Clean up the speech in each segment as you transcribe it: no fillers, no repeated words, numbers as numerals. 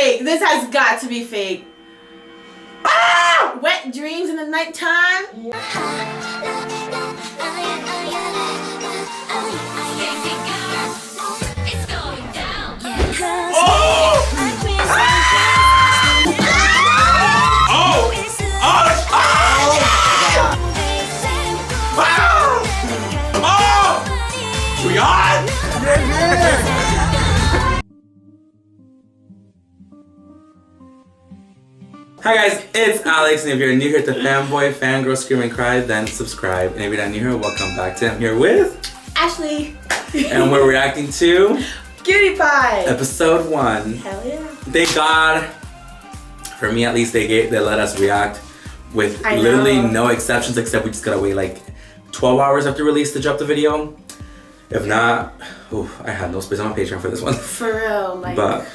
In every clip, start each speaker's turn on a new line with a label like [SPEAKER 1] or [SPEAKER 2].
[SPEAKER 1] fake. This has got to be fake. Ah! Wet dreams in the nighttime.
[SPEAKER 2] Hi guys, it's Alex, and if you're new here to Fanboy, Fangirl, Scream and Cry, then subscribe. And if you're not new here, welcome back. Today I'm here with
[SPEAKER 1] Ashley.
[SPEAKER 2] And we're reacting to
[SPEAKER 1] Cutie Pie.
[SPEAKER 2] episode 1.
[SPEAKER 1] Hell yeah.
[SPEAKER 2] Thank God, for me at least, they let us react with literally no exceptions, except we just gotta wait like 12 hours after release to drop the video. If not, I had no space on my Patreon for this one.
[SPEAKER 1] For real, like.
[SPEAKER 2] But.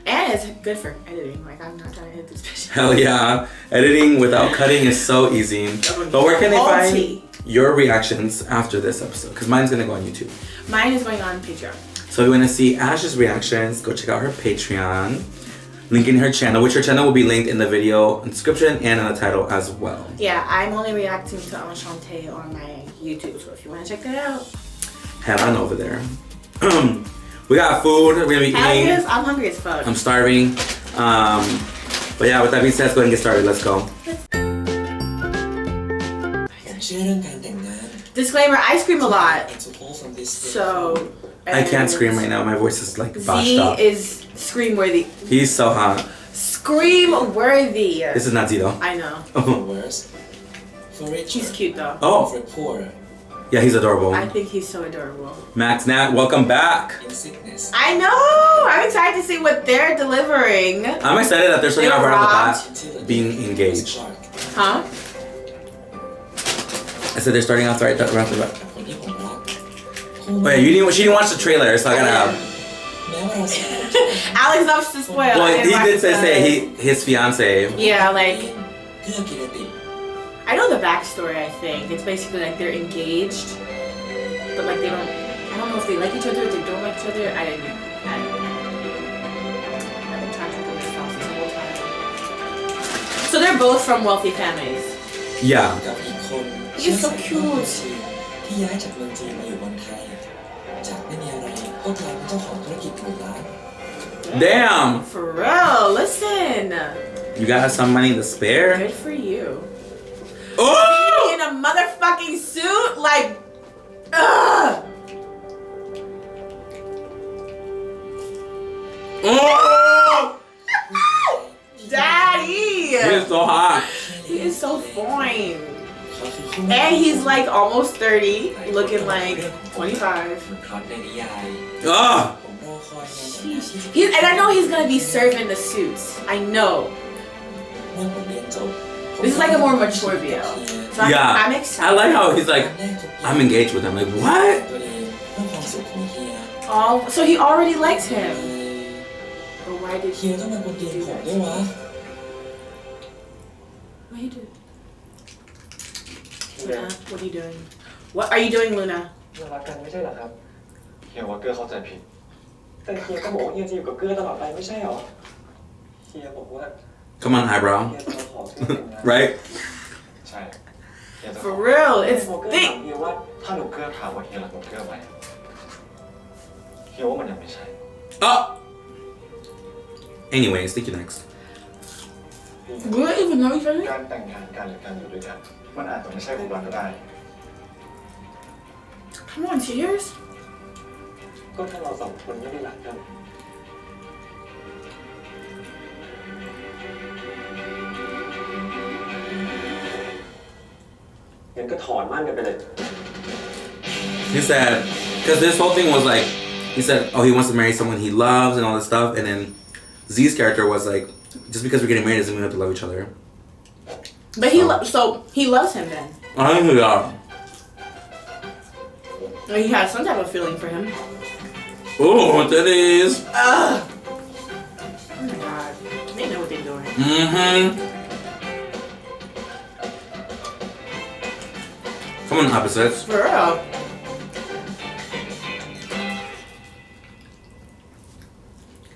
[SPEAKER 1] And it's good for editing. Like, I'm not trying to hit this bitch.
[SPEAKER 2] Hell yeah. Editing without cutting is so easy. But where can they find your reactions after this episode? Because mine's going to go on YouTube.
[SPEAKER 1] Mine is going on Patreon.
[SPEAKER 2] So if you want to see Ash's reactions, go check out her Patreon. Link in her channel, which her channel will be linked in the video description and in the title as well.
[SPEAKER 1] Yeah, I'm only reacting to Enchante on my YouTube. So if you want to check that out.
[SPEAKER 2] Head on over there. We got food. We're gonna be eating.
[SPEAKER 1] Yes, I'm hungry as fuck.
[SPEAKER 2] I'm starving. But yeah, with that being said, let's go ahead and get started. Let's go.
[SPEAKER 1] Disclaimer: I scream a lot, so
[SPEAKER 2] I can't scream right now. My voice is like botched up.
[SPEAKER 1] ZEE is scream worthy.
[SPEAKER 2] He's so hot.
[SPEAKER 1] Scream worthy.
[SPEAKER 2] This is not ZEE though.
[SPEAKER 1] I know. He's cute though.
[SPEAKER 2] Oh. Yeah, he's adorable.
[SPEAKER 1] I think he's so adorable.
[SPEAKER 2] Max Nat, welcome back.
[SPEAKER 1] I know! I'm excited to see what they're delivering.
[SPEAKER 2] I'm excited that they're starting off right off the bat being engaged.
[SPEAKER 1] Huh?
[SPEAKER 2] I said they're starting off right off the bat. Oh yeah, she didn't watch the trailer, so I gotta have.
[SPEAKER 1] Alex loves to spoil.
[SPEAKER 2] Well, he did say his fiance.
[SPEAKER 1] Yeah, like. I know the backstory, I think. It's basically like they're engaged, but like they don't, I don't know if they like each other or they don't like each other. I don't know. I've been trying to do this house this whole time. So they're both from wealthy families.
[SPEAKER 2] Yeah.
[SPEAKER 1] He's so cute.
[SPEAKER 2] Damn!
[SPEAKER 1] For real, listen.
[SPEAKER 2] You got some money to spare?
[SPEAKER 1] Good for you.
[SPEAKER 2] Oh!
[SPEAKER 1] In a motherfucking suit? Like, ugh!
[SPEAKER 2] Oh!
[SPEAKER 1] Daddy!
[SPEAKER 2] He is so hot.
[SPEAKER 1] He is so fine. And he's like almost 30, looking like 25.
[SPEAKER 2] Ugh!
[SPEAKER 1] And I know he's gonna be serving the suits. I know. This is like a more mature BL. So
[SPEAKER 2] yeah.
[SPEAKER 1] I'm excited.
[SPEAKER 2] I like how he's like, I'm engaged with him. Like, what?
[SPEAKER 1] Oh, so he already likes him. But why did he do that? What are you doing? Luna, what are you doing? What are you doing, Luna?
[SPEAKER 2] Come on, eyebrow. Right?
[SPEAKER 1] For real, it's thick.
[SPEAKER 2] Oh! Anyways, thank you next.
[SPEAKER 1] We don't even know each other? Come on, cheers.
[SPEAKER 2] He said, because this whole thing was like, he said, oh, he wants to marry someone he loves and all this stuff, and then Zee's character was like, just because we're getting married doesn't mean we have to love each other.
[SPEAKER 1] But so he loves him then.
[SPEAKER 2] I think yeah.
[SPEAKER 1] He has some type of feeling for him.
[SPEAKER 2] Oh, that is.
[SPEAKER 1] Ugh. Oh my god. They know what they're doing.
[SPEAKER 2] Mm-hmm. Come on, opposites.
[SPEAKER 1] For real.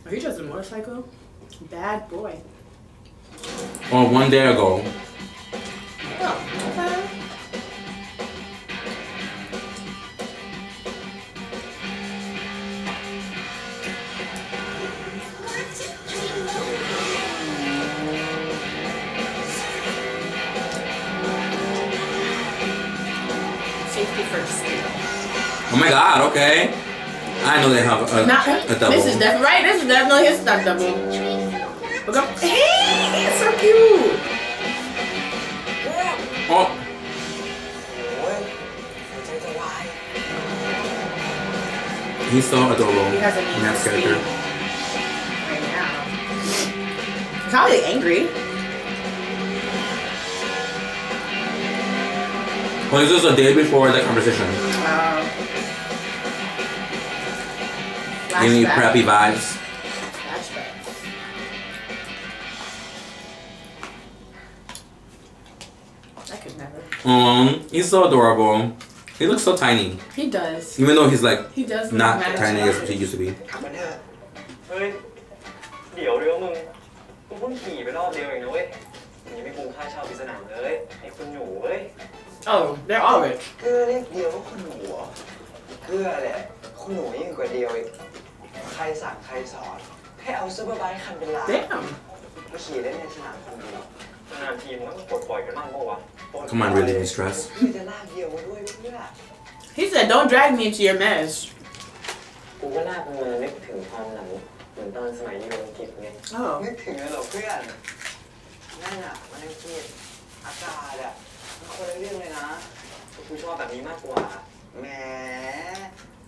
[SPEAKER 1] Are you just a motorcycle? Bad boy.
[SPEAKER 2] Or 1 day ago.
[SPEAKER 1] Oh, okay. Safety first.
[SPEAKER 2] Oh my god, okay. I know they have a double.
[SPEAKER 1] This is definitely right. This is definitely his stunt double. Look up. Hey, it's so cute.
[SPEAKER 2] Oh. He's so adorable.
[SPEAKER 1] He has a
[SPEAKER 2] in that
[SPEAKER 1] neat
[SPEAKER 2] character.
[SPEAKER 1] right now. He's probably angry.
[SPEAKER 2] Well, this was a day before the conversation. Give me preppy vibes.
[SPEAKER 1] Flashbacks. I could never.
[SPEAKER 2] He's so adorable. He looks so tiny.
[SPEAKER 1] He does.
[SPEAKER 2] Even though he's like
[SPEAKER 1] He does look
[SPEAKER 2] not
[SPEAKER 1] mad
[SPEAKER 2] tiny
[SPEAKER 1] cute.
[SPEAKER 2] as he used to be.
[SPEAKER 3] กลับมาเถอะเฮ้ย เดี๋ยวเดี๋ยวมึงกูเพิ่งขี่ไปรอบเดียวเองนะเว้ยมึงยังไม่คุ้มค่าเช่าพิศนาเลยไอ้คุณหนูเว้ย
[SPEAKER 1] Oh, they're all rich.
[SPEAKER 3] เกลือเรียกเดียวว่าคุณหนูเหรอเกลือแหละคุณหนูยิ่งกว่าเดียวอีกใครสั่งใครสอนให้เอาซูเปอร์ไบค์คันเป็นล้าน
[SPEAKER 1] Damn.
[SPEAKER 3] มาขี่เล่นในสนามคนเดียวนานทีมันก็ปลดปล่อยกันบ้างปะวะ
[SPEAKER 2] Come on, really, me stress.
[SPEAKER 3] พี่จะลากเดียวมาด้วยเพื่อ
[SPEAKER 1] He said, don't drag me into your mess.
[SPEAKER 3] กูก็ลากมึงมานึกถึงความหลังเหมือนตอนสมัยอยู่อังกฤษไง
[SPEAKER 1] Oh.
[SPEAKER 3] นึกถึงเลยเหรอเพื่อนนั่นอ่ะมันอังกฤษอากาศอ่ะมันคนละเรื่องเลยนะกูชอบแบบนี้มากกว่าแหม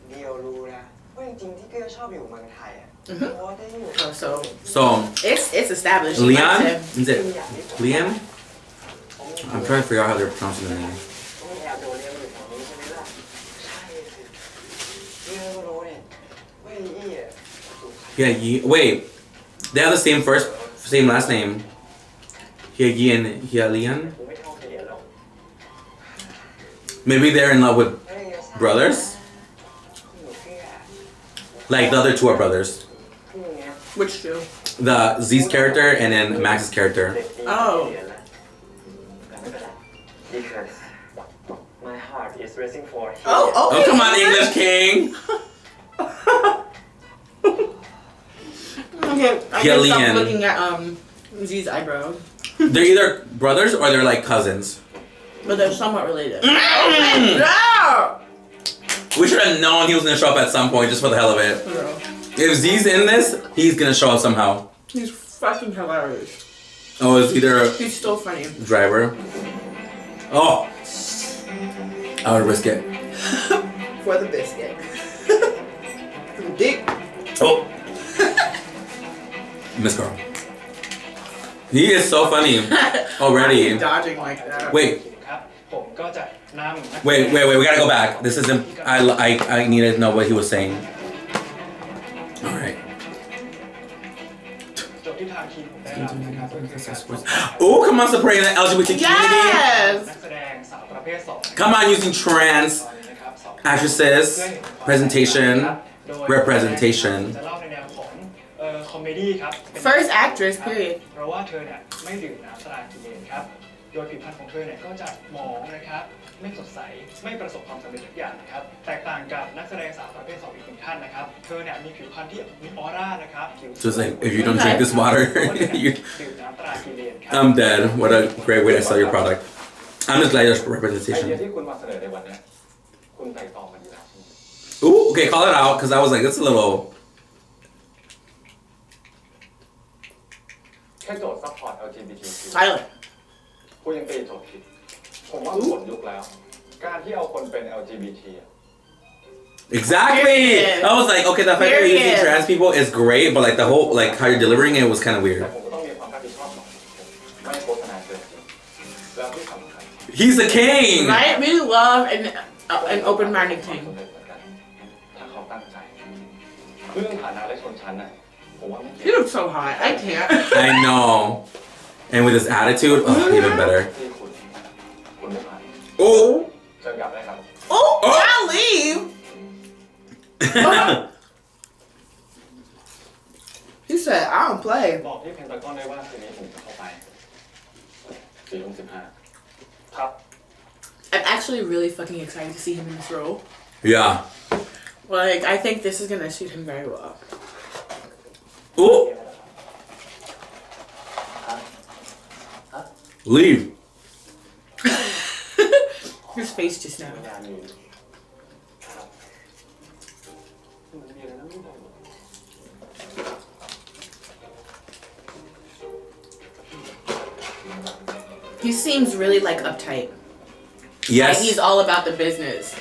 [SPEAKER 3] เดียวรู้นะว่าจริงๆที่เกลือชอบอยู่เมืองไทยอ่ะเพราะว่าได้อยู่
[SPEAKER 1] Oh, so
[SPEAKER 2] So,
[SPEAKER 1] it's established. He
[SPEAKER 2] Leon?
[SPEAKER 1] likes him.
[SPEAKER 2] Is it Liam? I'm trying to figure out how they're pronouncing the name.
[SPEAKER 3] ต้องแอบโดนเรียนอยู่แถวนี้ใช่ไหมล่ะใช่สิเกลือก็รู้เนี่ยว่าไอ้อี้อ่ะ
[SPEAKER 2] Yeah, wait. They have the same last name. Hye and Hyalian.
[SPEAKER 3] กูไม่เท่าเขียนหรอก
[SPEAKER 2] Maybe they're in love with brothers.
[SPEAKER 3] หนูเกลือ
[SPEAKER 2] Like the other two are brothers.
[SPEAKER 3] พูดอย่างเงี้ย
[SPEAKER 1] Which two?
[SPEAKER 2] The Z's character and then Max's character.
[SPEAKER 1] Oh.
[SPEAKER 3] Because my heart is racing for
[SPEAKER 1] Oh,
[SPEAKER 2] Oh,
[SPEAKER 1] okay.
[SPEAKER 2] come on, English King.
[SPEAKER 1] Okay, I
[SPEAKER 2] Yeah,
[SPEAKER 1] guess
[SPEAKER 2] Leon.
[SPEAKER 1] I'm looking at Z's eyebrow.
[SPEAKER 2] They're either brothers or they're like cousins.
[SPEAKER 1] But they're somewhat related. Yeah!
[SPEAKER 2] We should have known he was gonna show up at some point just for the hell of it. If Z's in this, he's gonna show up somehow.
[SPEAKER 1] He's fucking hilarious.
[SPEAKER 2] Oh, it's either a
[SPEAKER 1] He's so funny.
[SPEAKER 2] driver. Oh, I would risk it.
[SPEAKER 1] For the biscuit. Dick.
[SPEAKER 2] Oh, Miss Carl. He is so funny already.
[SPEAKER 1] Dodging like that.
[SPEAKER 2] Wait,
[SPEAKER 3] ครับผมก็จะนำ
[SPEAKER 2] wait. We gotta go back. This isn't. I needed to know what he was saying. All right.
[SPEAKER 3] จบที่ทางทีมผมได้รับนะครับ
[SPEAKER 2] Oh, come on, supporting the LGBT community.
[SPEAKER 1] Yes!
[SPEAKER 3] นักแสดงสาวประเภท2
[SPEAKER 2] Come on, using trans actresses, presentation, representation.
[SPEAKER 3] จะเล่าในแนวของคอมเมดี้ครับ
[SPEAKER 1] First actress, period.
[SPEAKER 3] เพราะว่าเธอเนี่ยไม่ดื่มน้ำสลากิเลนครับโดยผิวพรรณของเธอเนี่ยก็จะหมองนะครับไม่สดใสไม่ประสบความสำเร็จทุกอย่างนะครับแตกต่างกับนักแสดงสาวประเภท2อีกหนึ่งท่านนะครับเธอเนี่ยมีผิวพรรณที่มีออร่านะครับผิว
[SPEAKER 2] So it's like, if you don't drink this water,
[SPEAKER 3] ดื่มน้ำตรากิเลนครับ
[SPEAKER 2] I'm dead. What a great way to sell your product. I'm just glad there's
[SPEAKER 3] ไอเดีย
[SPEAKER 2] representation.
[SPEAKER 3] ที่คุณมาเสนอในวันนี้คุณไต่ตองมาดีแล้ว
[SPEAKER 2] Ooh, okay, call it out, because I was like, that's a little...
[SPEAKER 3] แค่โจทย์ซัพพอร์ต LGBTQ
[SPEAKER 1] Silent.
[SPEAKER 3] คุณยังตีโจทย์ผิดผมว่าหมดยุคแล้ว การที่เอาคนเป็น LGBT อะ
[SPEAKER 2] Exactly! I was like, okay, the fact that you're using
[SPEAKER 1] Period.
[SPEAKER 2] trans people is great, but like the whole, like how you're delivering it was kind of
[SPEAKER 3] แต่
[SPEAKER 2] weird.
[SPEAKER 3] ผมก็ต้องมีความรับผิดชอบต่อไม่โฆษณาเกินจริงแล้วที่สำคัญ
[SPEAKER 2] He's the king!
[SPEAKER 1] Right? We love an open-minded king.
[SPEAKER 3] ถ้าเขาตั้งใจเรื่องฐานะและชนชั้นน่ะผมว่าไม่
[SPEAKER 1] He
[SPEAKER 3] เกี่ยว
[SPEAKER 1] looks so hot. I can't.
[SPEAKER 2] I know. And with his attitude, oh, even better.
[SPEAKER 3] ที่คุณไม่ผ่าน
[SPEAKER 2] Oh!
[SPEAKER 3] เชิญกลับได้ครับ
[SPEAKER 1] Oh, I'll leave. He's so said, I don't play.
[SPEAKER 3] บอกที่เพนตากอนได้ว่าคืนนี้ผมจะเข้าไป4:15ครับ
[SPEAKER 1] I'm actually really fucking excited to see him in this role.
[SPEAKER 2] Yeah.
[SPEAKER 1] Like, I think this is gonna suit him very well.
[SPEAKER 2] Oh. Leave.
[SPEAKER 1] His face just now. He seems really like uptight.
[SPEAKER 2] Yes.
[SPEAKER 1] Like he's all about the business.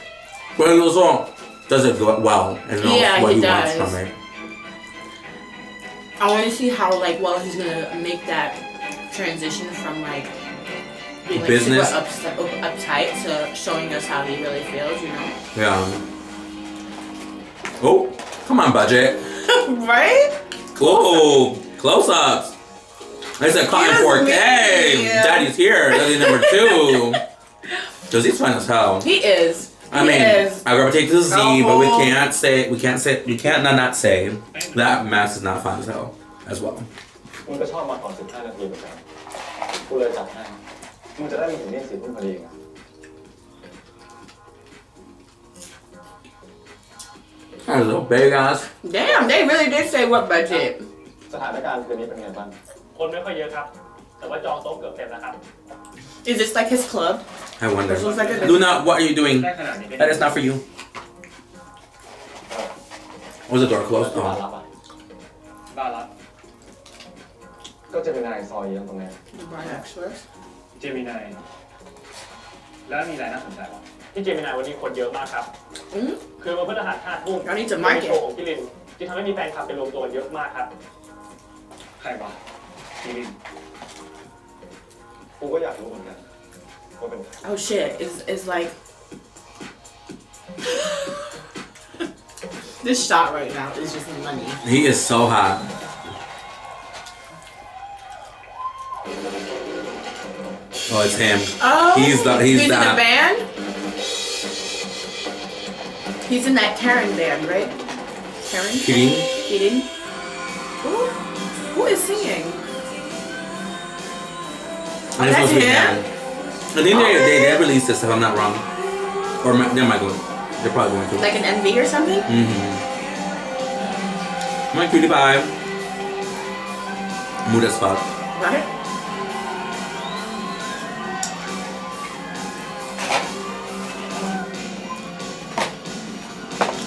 [SPEAKER 2] But he also does it well and knows
[SPEAKER 1] Yeah,
[SPEAKER 2] what
[SPEAKER 1] he
[SPEAKER 2] he wants
[SPEAKER 1] does.
[SPEAKER 2] from it.
[SPEAKER 1] I want to see how like well he's gonna make that transition from like being like
[SPEAKER 2] Business.
[SPEAKER 1] super uptight to showing us how he really feels, you know?
[SPEAKER 2] Yeah. Oh, come on, budget.
[SPEAKER 1] Right?
[SPEAKER 2] Oh, close-ups. I said cotton
[SPEAKER 1] Yes,
[SPEAKER 2] fork.
[SPEAKER 1] me.
[SPEAKER 2] Hey, daddy's here. Daddy number 2. Because he's fine as hell.
[SPEAKER 1] He is.
[SPEAKER 2] I
[SPEAKER 1] He
[SPEAKER 2] mean,
[SPEAKER 1] is.
[SPEAKER 2] I gravitate to ZEE, but we
[SPEAKER 1] Oh.
[SPEAKER 2] can't not say that Max is not fine as hell as well.
[SPEAKER 3] มึงก็ชอบมาก่อน15 นาทีเหมือนกันกูเลยจัดให้มึงจะได้มีถึงนี่4 ทุ่มพอดีไง
[SPEAKER 2] That little big ass.
[SPEAKER 1] Damn, they really did say what budget.
[SPEAKER 3] สถานการณ์คืนนี้เป็นไงบ้าง
[SPEAKER 4] คนไม่ค่อยเยอะครับ แต่ว่าจองโต๊ะเกือบเต็มแล้วครับ
[SPEAKER 1] Is this like his club?
[SPEAKER 2] I wonder.
[SPEAKER 1] This looks like a-
[SPEAKER 2] Luna, what are you doing?
[SPEAKER 4] ได้ขนาดนี้ได้
[SPEAKER 2] That is not for you. Was the door closed?
[SPEAKER 3] ที่ร้าน
[SPEAKER 2] Oh.
[SPEAKER 3] รับอ่ะ
[SPEAKER 4] บ้านละ
[SPEAKER 3] ก็จะเป็นนายซอยเยื้องตรงนี้
[SPEAKER 1] Right, actually.
[SPEAKER 4] เจมินายแล้วมีอะไรน่าสนใจบ้างที่เจมินายวันนี้คนเยอะมากครับ
[SPEAKER 1] Mm?
[SPEAKER 4] คือวันพฤหัส5 ทุ่ม
[SPEAKER 1] I need to
[SPEAKER 4] มี
[SPEAKER 1] mark
[SPEAKER 4] โชว์
[SPEAKER 1] it.
[SPEAKER 4] ของกิรินที่ทำให้มีแฟนคลับไปรวมตัวกันเยอะมากครับ ใครวะกิริน
[SPEAKER 3] กูก็อยากรู้เหมือนกันว่าเป็นใคร
[SPEAKER 1] Oh shit, is like this shot right now is just money.
[SPEAKER 2] He is so hot. Oh, it's him.
[SPEAKER 1] Oh,
[SPEAKER 2] He's
[SPEAKER 1] in
[SPEAKER 2] that.
[SPEAKER 1] the band. He's in that Karen band, right? Karen.
[SPEAKER 2] Kidding?
[SPEAKER 1] Kidding. Who is singing?
[SPEAKER 2] And it's supposed to be
[SPEAKER 1] him?
[SPEAKER 2] him. I think they released this if I'm not wrong. Or they might go. They're probably going to.
[SPEAKER 1] Like an MV or something?
[SPEAKER 2] Mm-hmm. My cutie pie. Mood as fuck.
[SPEAKER 1] Right.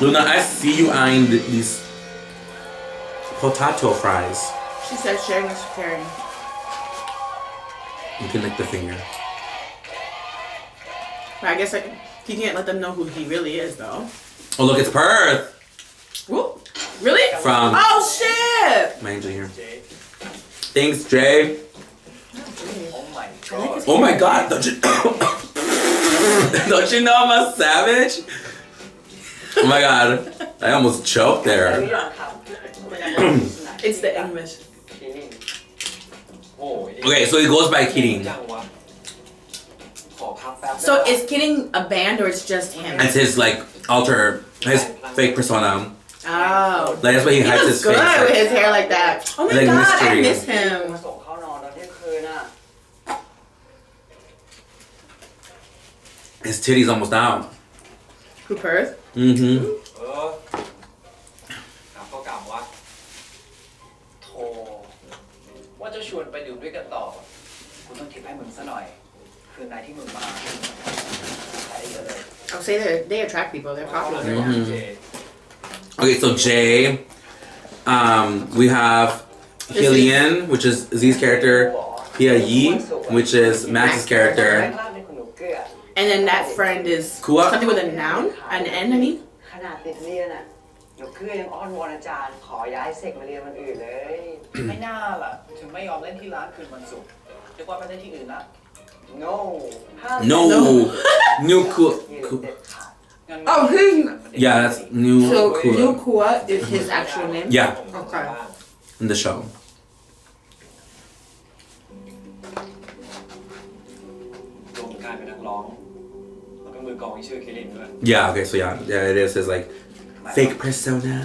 [SPEAKER 2] Luna, I see you eyeing these potato fries.
[SPEAKER 1] She said sharing is caring.
[SPEAKER 2] You can lick the finger.
[SPEAKER 1] But I guess he can't let them know who he really is, though.
[SPEAKER 2] Oh, look, it's Perth.
[SPEAKER 1] Whoop. Really?
[SPEAKER 2] From
[SPEAKER 1] Oh shit!
[SPEAKER 2] my angel here.
[SPEAKER 4] เจ๊
[SPEAKER 2] Thanks, Jay.
[SPEAKER 4] โอ้ my god
[SPEAKER 2] Oh my god, don't you don't you know I'm a savage? Oh my god, I almost choked there.
[SPEAKER 1] It's the English.
[SPEAKER 3] โอ้ย
[SPEAKER 2] Okay, so he goes by Kidding.
[SPEAKER 3] จังวะขอพักแป๊บ
[SPEAKER 1] So is Kidding a band or it's just him?
[SPEAKER 2] It's his like his fake persona.
[SPEAKER 1] Oh.
[SPEAKER 2] Like that's why he
[SPEAKER 1] He
[SPEAKER 2] hides
[SPEAKER 1] looks
[SPEAKER 2] his
[SPEAKER 1] good
[SPEAKER 2] face.
[SPEAKER 1] with
[SPEAKER 2] Like,
[SPEAKER 1] his hair like that. Oh my
[SPEAKER 2] Like
[SPEAKER 1] god,
[SPEAKER 2] mystery.
[SPEAKER 1] I miss
[SPEAKER 3] มา
[SPEAKER 1] him.
[SPEAKER 3] ส่งเขานอนตอนเที่ยงคืนน่ะ
[SPEAKER 2] his titties almost out.
[SPEAKER 1] Who Perth?
[SPEAKER 2] Mm-hmm.
[SPEAKER 3] เออกลับก็กลับวะโธ่ว่าจะชวนไปดื่มด้วยกันต่อกูต้องทิปให้มึงซะหน่อย คืนไหนที่มึงมาใช้เยอะเลย
[SPEAKER 1] I'll say they attract people. They're popular.
[SPEAKER 2] Mhm. Okay, so Jay, we have Hylian, which is Z's character, HEHE, which is Max's character.
[SPEAKER 1] And then that friend is
[SPEAKER 2] Kua.
[SPEAKER 1] something with a noun, an N, I mean.
[SPEAKER 3] ขนาดติดเรียนอ่ะเดี๋ยวเกื้อยังอ้อนวอนอาจารย์ขอย้ายเสกมาเรียนวันอื่นเลย
[SPEAKER 5] ไม่น่าล่ะ ถึงไม่ยอมเล่นที่ร้านคืนวันศุกร์เรียกว่าไปเล่นที่อื่นละ
[SPEAKER 3] no
[SPEAKER 2] No, new cool.
[SPEAKER 3] เด็ดขาด
[SPEAKER 5] งั้น
[SPEAKER 1] Oh, he's
[SPEAKER 2] Yeah, that's new
[SPEAKER 1] so
[SPEAKER 2] cool.
[SPEAKER 1] New Kua is his actual name.
[SPEAKER 2] Yeah,
[SPEAKER 1] Okay.
[SPEAKER 2] in the show.
[SPEAKER 3] รวมการเป็นนักร้องแล้วก็มือกลองที่ชื่อคิรินด้วย
[SPEAKER 2] Yeah, okay, so yeah, it is his like fake persona.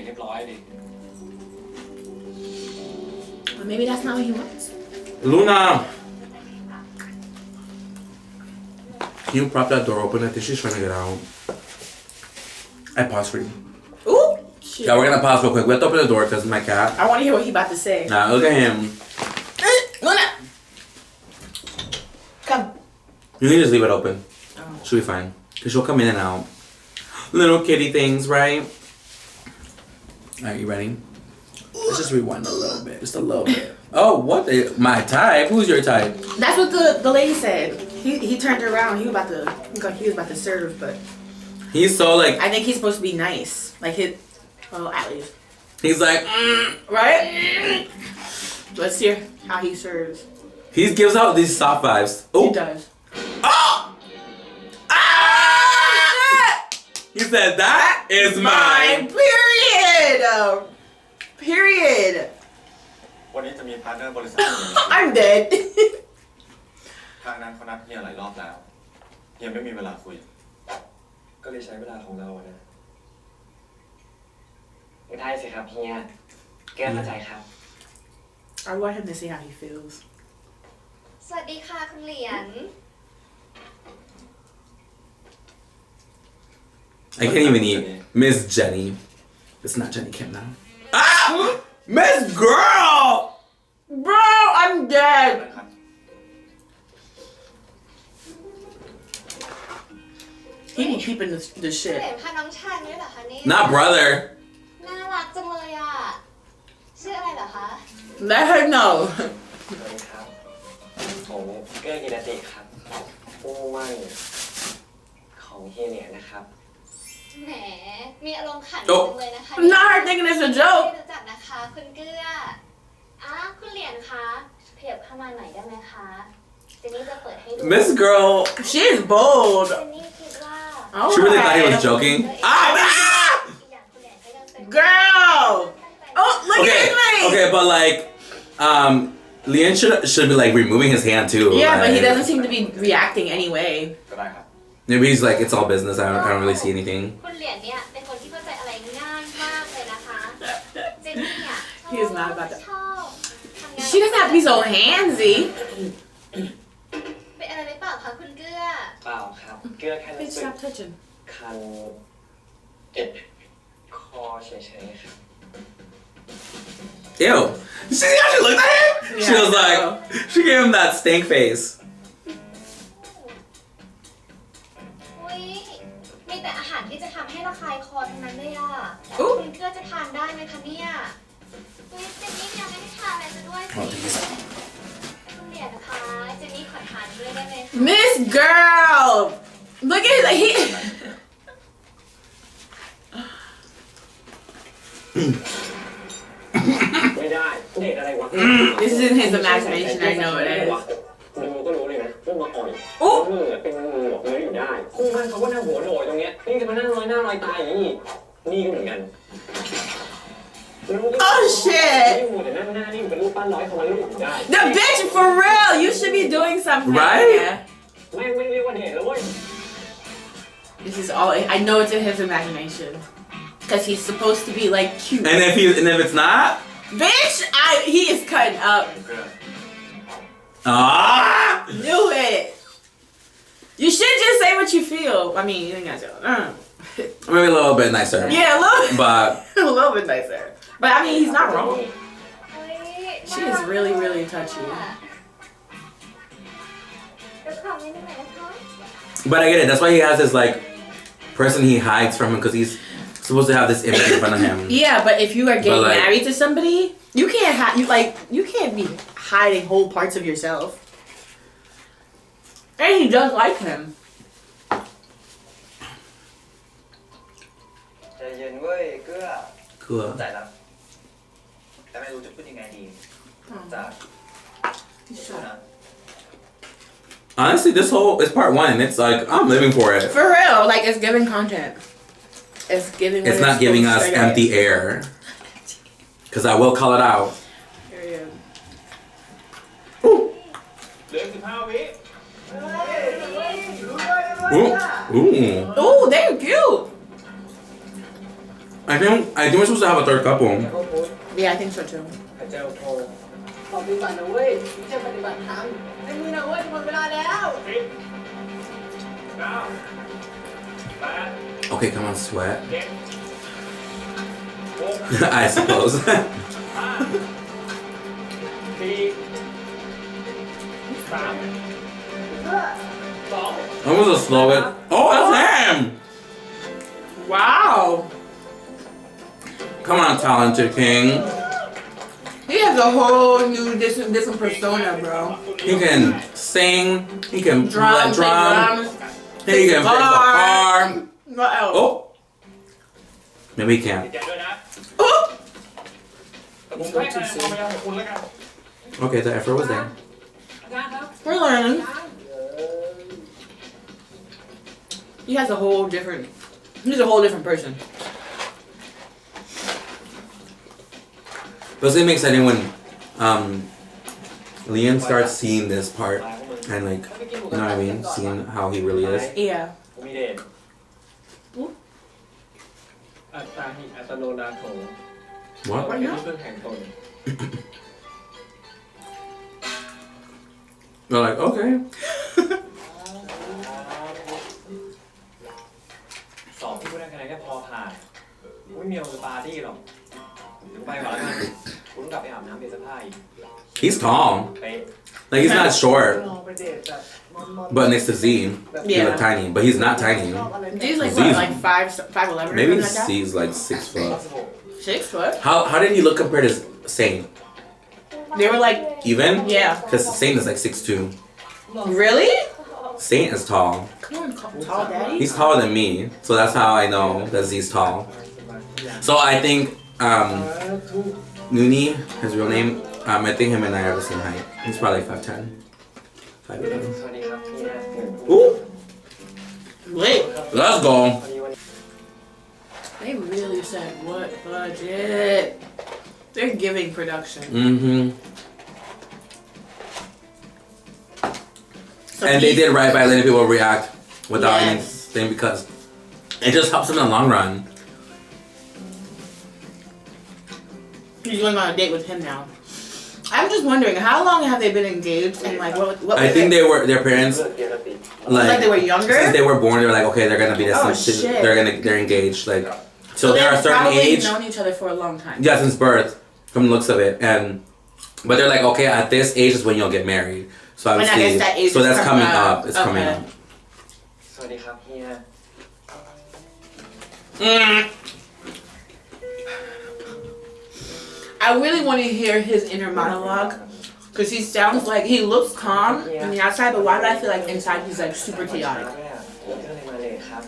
[SPEAKER 4] เรียบร้อยดิ
[SPEAKER 1] But maybe that's not what he wants.
[SPEAKER 2] Luna! Can you prop that door open? I think she's trying to get out. I paused for you.
[SPEAKER 1] Ooh! Shit.
[SPEAKER 2] Yeah, we're gonna pause real quick. We have to open the door because my cat.
[SPEAKER 1] I want to hear what he about to say.
[SPEAKER 2] Nah, look at him.
[SPEAKER 1] Luna! Come.
[SPEAKER 2] You can just leave it open.
[SPEAKER 1] Oh.
[SPEAKER 2] She'll be fine. Because she'll come in and out. Little kitty things, right? Alright, you ready? Let's just rewind a little bit. Just a little bit. Oh, what? My type? Who's your type?
[SPEAKER 1] That's what the lady said. He turned around. He was about to serve, but
[SPEAKER 2] He's so like...
[SPEAKER 1] I think he's supposed to be nice. Like well, at least.
[SPEAKER 2] He's like...
[SPEAKER 1] Right? Let's hear how he serves.
[SPEAKER 2] He gives out these soft vibes. Oh!
[SPEAKER 1] He does.
[SPEAKER 2] Oh! Ah! He said, that is mine.
[SPEAKER 1] Period. Period.
[SPEAKER 3] วันนี้จะมีพาร์ทเนอร์บริษัท
[SPEAKER 1] I'm dead.
[SPEAKER 3] ทางนั้นเขานัดเฮียหลายรอบแล้วเฮียไม่มีเวลาคุย ก็เลยใช้เวลาของเราอะนะ
[SPEAKER 6] ไม่ได้สิครับเฮียเกลือเข้าใจครับ
[SPEAKER 1] I want him to see how he feels.
[SPEAKER 7] สวัสดีค่ะคุณเหรียญ
[SPEAKER 2] I can't even eat. Miss Jenny. It's not Jenny Kim now. Ah! Miss Girl!
[SPEAKER 1] Bro, I'm dead.
[SPEAKER 3] นะครับ
[SPEAKER 1] He be keeping the
[SPEAKER 7] คุณเห
[SPEAKER 1] shit.
[SPEAKER 7] รียญพาน้องชายด้วยเหรอคะเนี่ย
[SPEAKER 2] Not brother.
[SPEAKER 7] น่ารักจังเลยอ่ะ ชื่ออะไรเหรอคะ
[SPEAKER 1] Let her know.
[SPEAKER 6] สวัสดีครับผมเกลือกิรติครับผู้มั่นของเฮียเหรียญนะครับ
[SPEAKER 7] แหม มีอารมณ์ขัน
[SPEAKER 2] โอ้
[SPEAKER 7] จังเลยนะคะ
[SPEAKER 1] Not her thinking it's a
[SPEAKER 7] ไม่
[SPEAKER 1] joke.
[SPEAKER 7] รู้จักนะคะคุณเกลือคุณเหรียญคะเพียบเข้ามาหน่อยได้ไหมคะเจนนี่จะเปิดให้ดู
[SPEAKER 2] Miss Girl.
[SPEAKER 1] She is bold.
[SPEAKER 7] เจนนี่คิดว่า
[SPEAKER 2] She really thought he was
[SPEAKER 1] Okay.
[SPEAKER 2] joking.
[SPEAKER 7] อีก
[SPEAKER 2] Ah!
[SPEAKER 7] อย่างคุณเหรียญก็ยังเป็น
[SPEAKER 1] Girl. Oh, look
[SPEAKER 2] Okay,
[SPEAKER 1] at his face.
[SPEAKER 2] okay, but like, Lian should be like removing his hand too.
[SPEAKER 1] Yeah, but he
[SPEAKER 2] like,
[SPEAKER 1] doesn't seem to be reacting anyway.
[SPEAKER 3] ก็ได้ครับ
[SPEAKER 2] Maybe he's like, it's all business. I don't really see anything.
[SPEAKER 7] คุณเหรียญเนี่ยเป็นคนที่เข้าใจอะไรง่ายมากเลยนะคะ เจนนี่อ่ะ
[SPEAKER 1] He is not about that.
[SPEAKER 7] ชอบทำงาน
[SPEAKER 1] She doesn't have to be so handsy.
[SPEAKER 7] เป็นอะไรหรือเปล่าคะคุณเกลือ
[SPEAKER 6] เปล่าครับเกลือแค่รู้
[SPEAKER 1] Bitch,
[SPEAKER 6] สึก
[SPEAKER 1] stop touching.
[SPEAKER 6] คันเจ็บคอเฉยๆครับ
[SPEAKER 2] Ew. See how she looked at him? She
[SPEAKER 1] Yeah,
[SPEAKER 2] was
[SPEAKER 1] I
[SPEAKER 2] like,
[SPEAKER 1] know.
[SPEAKER 2] she gave him that stink face.
[SPEAKER 7] อุ๊ยมีแต่อาหารที่จะทำให้ระคายคอทั้งนั้นเลยอ่ะ
[SPEAKER 1] อุ๊ย
[SPEAKER 7] คุณเกลือจะทานได้ไหมคะเนี่ยอุ๊ยเจนนี่ยังไม่ได้ทานอะไรซะด้วยสิคุณเหรียญนะคะ เจนนี่ขอทานด้วยได้ไหมคะ
[SPEAKER 1] Miss Girl. Look at he.
[SPEAKER 6] ไม่ได้เด็กอะไรวะ
[SPEAKER 1] This is in his imagination. I know it is.
[SPEAKER 6] ดูก็รู้เลยนะว่ามาอ่อย
[SPEAKER 1] โอ้
[SPEAKER 6] มือเป็นมือบอกเลยอยู่ได้คู่มันเขาก็นั่งหัวโดยตรงเนี้ยนี่จะมานั่งลอยหน้าลอยตาอย่างนี้นี่ก็เหมือนกัน
[SPEAKER 1] Oh shit.
[SPEAKER 6] นี่หัวแต่นั่งหน้านี่เป็นรูปปั้นร้อยเขามาลูกอยู่ได้
[SPEAKER 1] The bitch for real. You should be doing something.
[SPEAKER 2] Right?
[SPEAKER 1] Yeah.
[SPEAKER 6] แม่งไม่เรียกว่าเด็กแล้วเว้ย
[SPEAKER 1] This is all. I know it's in his imagination. Cause he's supposed to be like cute.
[SPEAKER 2] And if it's not,
[SPEAKER 1] Bitch, he is cutting up.
[SPEAKER 3] เกลือ
[SPEAKER 2] ah,
[SPEAKER 1] Knew it. You should just say what you feel. I mean, you ain't gotta say.
[SPEAKER 2] maybe a little bit nicer.
[SPEAKER 1] Yeah, a little,
[SPEAKER 2] But
[SPEAKER 1] a little bit nicer. But I mean, he's not wrong.
[SPEAKER 7] เฮ้ย
[SPEAKER 1] She is really, really touchy.
[SPEAKER 7] เดี๋ยวขอเมนูหน่อยนะคะ
[SPEAKER 2] but I get it. That's why he has this like person he hides from him because he's supposed to have this image in front of him.
[SPEAKER 1] Yeah, but if you are getting
[SPEAKER 2] But, like-
[SPEAKER 1] married to somebody, you can't you can't be hiding whole parts of yourself. And he does like him.
[SPEAKER 3] ใจเย็นเว้ยเกลือ
[SPEAKER 2] Cool.
[SPEAKER 3] ใจแล้วแต่ไม่รู้จะพูดยังไงดีจาก
[SPEAKER 1] Shut up.
[SPEAKER 2] Honestly, this whole is part one. It's like I'm living for it.
[SPEAKER 1] For real, like it's giving content. It's giving. what
[SPEAKER 2] It's not giving us
[SPEAKER 1] supposed to get.
[SPEAKER 2] empty air. Because I will call it out.
[SPEAKER 1] Period.
[SPEAKER 4] เหลือ15 วิ
[SPEAKER 2] Ooh. Ooh.
[SPEAKER 1] Oh, they're cute.
[SPEAKER 2] I think we're supposed to have a third couple.
[SPEAKER 1] Yeah, I think so too.
[SPEAKER 6] พระเจ้าโทร
[SPEAKER 5] ปฏิบัตินะเว้ยไม่ใช่ปฏิบัติธรรมในมือนะเว้ยหมดเวลาแล้ว
[SPEAKER 2] Okay, come on, sweat. I suppose. That was the slowest. Oh, that's him!
[SPEAKER 1] Wow.
[SPEAKER 2] Come on, talented king.
[SPEAKER 1] He has a whole new different persona, bro.
[SPEAKER 2] He can sing. He can play
[SPEAKER 1] Drums,
[SPEAKER 2] drums. He can fix the car.
[SPEAKER 1] What else?
[SPEAKER 2] Oh. Maybe he can't.
[SPEAKER 4] ใจด้วยนะ
[SPEAKER 1] Oh.
[SPEAKER 4] แต่ผมให้คะแนนความพยายามของคุณแล้วกัน
[SPEAKER 2] Okay, the effort was there.
[SPEAKER 1] We're learning. He has a whole different. He's a whole different person.
[SPEAKER 2] But it's exciting when Liam starts seeing this part and like, you know what I mean? Seeing how he really is.
[SPEAKER 1] Yeah.
[SPEAKER 6] มีเดชอัตตาหิอัตโนนาโถ
[SPEAKER 2] What?
[SPEAKER 6] เป็นที่พึ่งแห่งตน
[SPEAKER 2] They're like, okay.
[SPEAKER 6] สอบที่คุณได้คะแนนแค่พอผ่านไม่มีเอาปาร์ตี้หรอกถึงไปก่อนแล้วกันคุณกลับไปอาบน้ำเปลี่ยนเสื้อผ้าอีก
[SPEAKER 2] He's tall.
[SPEAKER 6] เป๊ะ
[SPEAKER 2] Like he's not short.
[SPEAKER 5] ลองไปเดทแบบมอน
[SPEAKER 2] But next to Z, he
[SPEAKER 1] Yeah.
[SPEAKER 2] look tiny. But he's not tiny.
[SPEAKER 5] ชอบอะไร
[SPEAKER 1] He's like
[SPEAKER 2] Z's-
[SPEAKER 1] what, like 5'11" or
[SPEAKER 2] Maybe
[SPEAKER 1] something like that?
[SPEAKER 2] C's like 6 foot.
[SPEAKER 1] 6 foot?
[SPEAKER 2] How did he look compared to Saint?
[SPEAKER 1] They were like,
[SPEAKER 2] Even?
[SPEAKER 1] yeah.
[SPEAKER 2] Because Saint is like 6'2".
[SPEAKER 1] Really?
[SPEAKER 2] Saint is tall.
[SPEAKER 1] Come on, tall daddy.
[SPEAKER 2] He's taller than me, so that's how I know that Z's tall. So I think Nuni, his real name, I think him and I are the same height. He's probably 5'10". 5'11".
[SPEAKER 6] สวัสดีครับพี่นะ
[SPEAKER 2] Ooh,
[SPEAKER 1] Wait,
[SPEAKER 2] let's go.
[SPEAKER 6] พอดีวันนี้
[SPEAKER 1] they really said what budget? They're giving production.
[SPEAKER 2] Mm-hmm.
[SPEAKER 1] So
[SPEAKER 2] And they
[SPEAKER 1] he's-
[SPEAKER 2] did right by letting people react without
[SPEAKER 1] Yes.
[SPEAKER 2] anything because it just helps them in the long run.
[SPEAKER 1] He's going on a date with him now. I'm just wondering, how long have they been engaged and like what
[SPEAKER 2] I think they were their parents
[SPEAKER 6] เลือกเกียรติ
[SPEAKER 1] like they were
[SPEAKER 2] since
[SPEAKER 1] younger?
[SPEAKER 2] they were born. They were like, okay, they're gonna be this.
[SPEAKER 1] Oh, shit.
[SPEAKER 2] They're engaged. Like, so they're
[SPEAKER 1] they've
[SPEAKER 2] a certain
[SPEAKER 1] probably
[SPEAKER 2] age.
[SPEAKER 1] known each other for a long time.
[SPEAKER 2] Yeah, since birth, from the looks of it, but they're like, okay, at this age is when you'll get married. So
[SPEAKER 1] And I
[SPEAKER 2] obviously,
[SPEAKER 1] guess that age
[SPEAKER 2] so
[SPEAKER 1] is
[SPEAKER 2] that's coming
[SPEAKER 1] coming
[SPEAKER 2] up.
[SPEAKER 1] up.
[SPEAKER 2] It's coming
[SPEAKER 1] Okay.
[SPEAKER 2] up.
[SPEAKER 6] สวัสดีครับพี่นะ
[SPEAKER 1] I really want to hear his inner monologue because he sounds like he looks calm on the outside, but why do I feel like inside he's like super chaotic?
[SPEAKER 6] เรื่องอะไรมาเลยครับ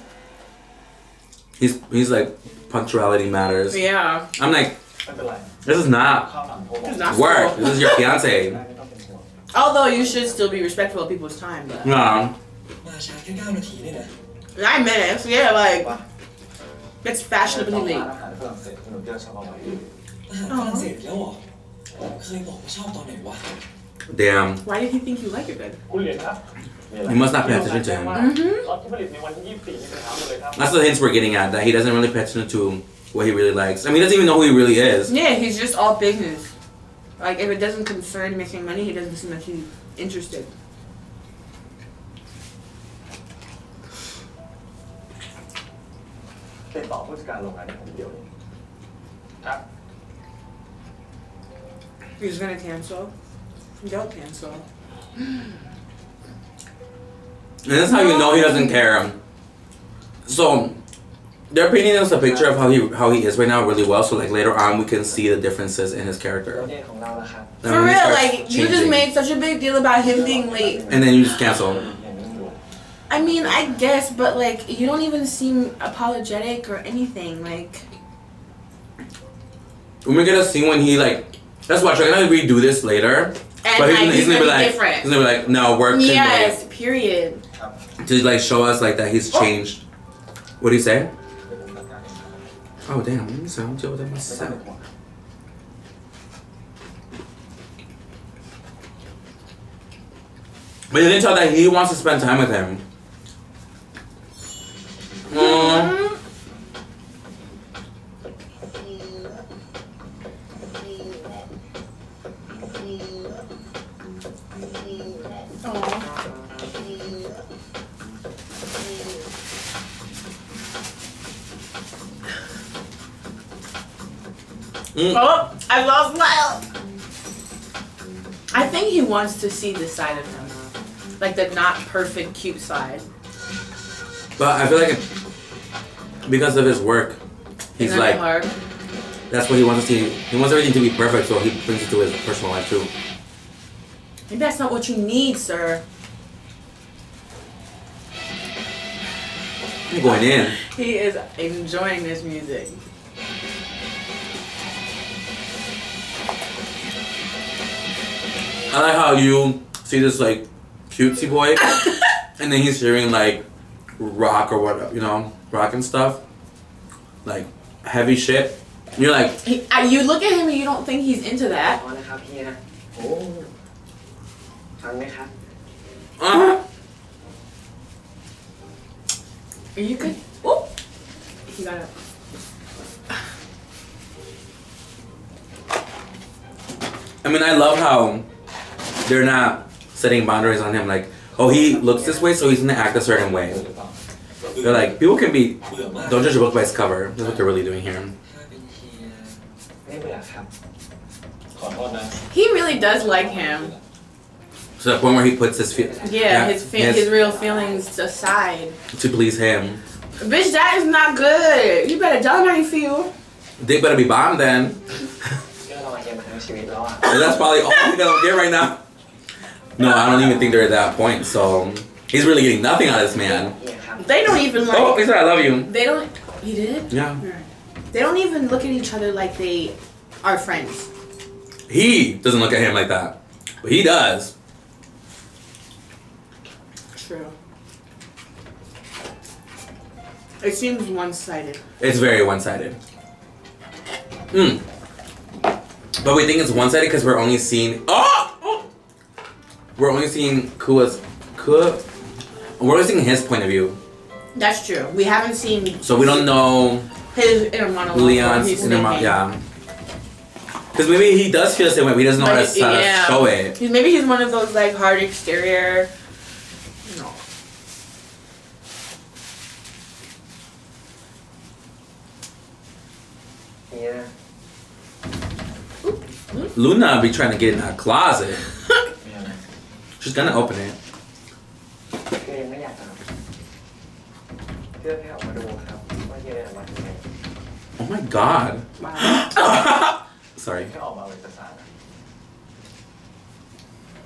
[SPEAKER 2] He's like punctuality matters.
[SPEAKER 1] Yeah,
[SPEAKER 2] I'm like,
[SPEAKER 6] ไม่เป็นไร
[SPEAKER 2] this is not
[SPEAKER 6] ข้าวหลังโทรบอก
[SPEAKER 1] it's not
[SPEAKER 2] work.
[SPEAKER 1] cool.
[SPEAKER 2] This is your fiance.
[SPEAKER 6] ไม่ต้องเป็นห่วง
[SPEAKER 1] Although you should still be respectful of people's time, but
[SPEAKER 2] No.
[SPEAKER 3] มาช้าแค่9 นาทีเนี่ยนะ
[SPEAKER 1] 9 minutes, yeah, like it's fashionably late.
[SPEAKER 6] อาหารฝรั่งเศสขนมเจียวชาวบ้าน
[SPEAKER 3] อาหารฝรั่งเศสแล้วเหรอเคยบอกว่าชอบตอนไหนวะ
[SPEAKER 2] Damn.
[SPEAKER 1] Why did he think you like it then?
[SPEAKER 4] คุณเหรียญครับ
[SPEAKER 2] You must not pay attention to him.
[SPEAKER 4] ตอนที่ผลิตในวันที่ 24 นี่เป็นถามเลยครับ
[SPEAKER 2] That's the hints we're getting at. That he doesn't really pay attention to what he really likes. I mean, he doesn't even know who he really is.
[SPEAKER 1] Yeah, he's just all business. Like if it doesn't concern making money, he doesn't seem like he's interested.
[SPEAKER 6] ติดต่อผู้จัดการโรงงานให้ผมเดียวเลย
[SPEAKER 4] ครับ
[SPEAKER 1] He's gonna cancel. Don't cancel.
[SPEAKER 2] And that's how you know he doesn't care. So they're painting us a picture of how he is right now really well. So like later on, we can see the differences in his
[SPEAKER 6] แล้ว
[SPEAKER 2] character.
[SPEAKER 6] เดทของเราล่ะครับ
[SPEAKER 2] Then
[SPEAKER 1] For
[SPEAKER 2] when he
[SPEAKER 1] real,
[SPEAKER 2] starts
[SPEAKER 1] like you just
[SPEAKER 2] changing,
[SPEAKER 1] made such a big deal about him being late.
[SPEAKER 2] and then you just cancel.
[SPEAKER 6] อย่างนี้อยู่
[SPEAKER 1] I mean, I guess, but like you don't even seem apologetic or anything. Like
[SPEAKER 2] We're gonna see when he like. Let's watch. We're gonna redo this later.
[SPEAKER 1] and
[SPEAKER 2] But
[SPEAKER 1] like
[SPEAKER 2] he's gonna be like,
[SPEAKER 1] different.
[SPEAKER 2] he's gonna be like, no, work
[SPEAKER 1] Yes, period.
[SPEAKER 2] to like show us like that he's changed. What do you say? Oh damn, let me sound chill with that
[SPEAKER 6] ไม่ต้อง
[SPEAKER 2] myself.
[SPEAKER 6] เป็นห่วง
[SPEAKER 2] But you didn't tell that he wants to spend time with him.
[SPEAKER 1] Oh, I lost my. I think he wants to see this side of him, like the not perfect cute side.
[SPEAKER 2] But I feel like because of his work, he's
[SPEAKER 1] Isn't
[SPEAKER 2] like,
[SPEAKER 1] that hard?
[SPEAKER 2] that's what he wants to see. He wants everything to be perfect, so he brings it to his personal life too.
[SPEAKER 1] Maybe that's not what you need, sir.
[SPEAKER 2] You're going in.
[SPEAKER 1] He is enjoying this music.
[SPEAKER 2] I like how you see this like cutesy boy, and then he's hearing like rock or what, you know, rock and stuff, like heavy shit. You're like,
[SPEAKER 1] You look at him and you don't think he's into
[SPEAKER 6] ขอ
[SPEAKER 1] that.
[SPEAKER 6] โทษนะครับเฮียโอ้ฟังไหมครับ
[SPEAKER 1] Are you good? Oh, he got it.
[SPEAKER 2] I mean, I love how they're not setting boundaries on him. Like, oh, he looks this way, so he's gonna act a certain way. They're like, people can be. Don't judge a book by its cover. That's what they're really doing here.
[SPEAKER 6] ไม่เบื่อครับ
[SPEAKER 4] ขอโทษนะ
[SPEAKER 1] He really does like him.
[SPEAKER 2] To the point where he puts his
[SPEAKER 1] His real feelings aside.
[SPEAKER 2] to please him.
[SPEAKER 1] Bitch, that is not good. You better tell him how you feel.
[SPEAKER 2] They better be bombed then.
[SPEAKER 6] เชื่อรอเฮียมาทั้งชีวิตแล้วอ่ะ
[SPEAKER 2] And that's probably all he gonna get right now. No, I don't even think they're at that point. So he's really getting nothing out of this man.
[SPEAKER 6] เฮียครับ
[SPEAKER 1] They don't even like.
[SPEAKER 2] Oh, he said I love you.
[SPEAKER 1] They don't. He did?
[SPEAKER 2] Yeah.
[SPEAKER 1] They don't even look at each other like they are friends.
[SPEAKER 2] He doesn't look at him like that, but he does.
[SPEAKER 1] True. It seems one-sided.
[SPEAKER 2] It's very one-sided. But we think it's one-sided because we're only seeing. We're only seeing We're only seeing his point of view,
[SPEAKER 1] That's true. We haven't seen
[SPEAKER 2] so we don't know
[SPEAKER 1] his inner monologue.
[SPEAKER 2] Leon's
[SPEAKER 1] He's
[SPEAKER 2] inner
[SPEAKER 1] thinking.
[SPEAKER 2] yeah. Because maybe he does feel the same way, but he doesn't know how to show it.
[SPEAKER 1] Maybe he's one of those like hard exterior. No.
[SPEAKER 6] Yeah.
[SPEAKER 2] Luna be trying to get in that closet. She's gonna open it.
[SPEAKER 6] คือยังไม่อยากทำเพื่อแค่ออกมาดูครับว่าเฮียได้ออกมาทำไง
[SPEAKER 2] Oh my god.
[SPEAKER 1] Wow.
[SPEAKER 2] Sorry.
[SPEAKER 4] แค่ออกมาเอาเอกสารนะ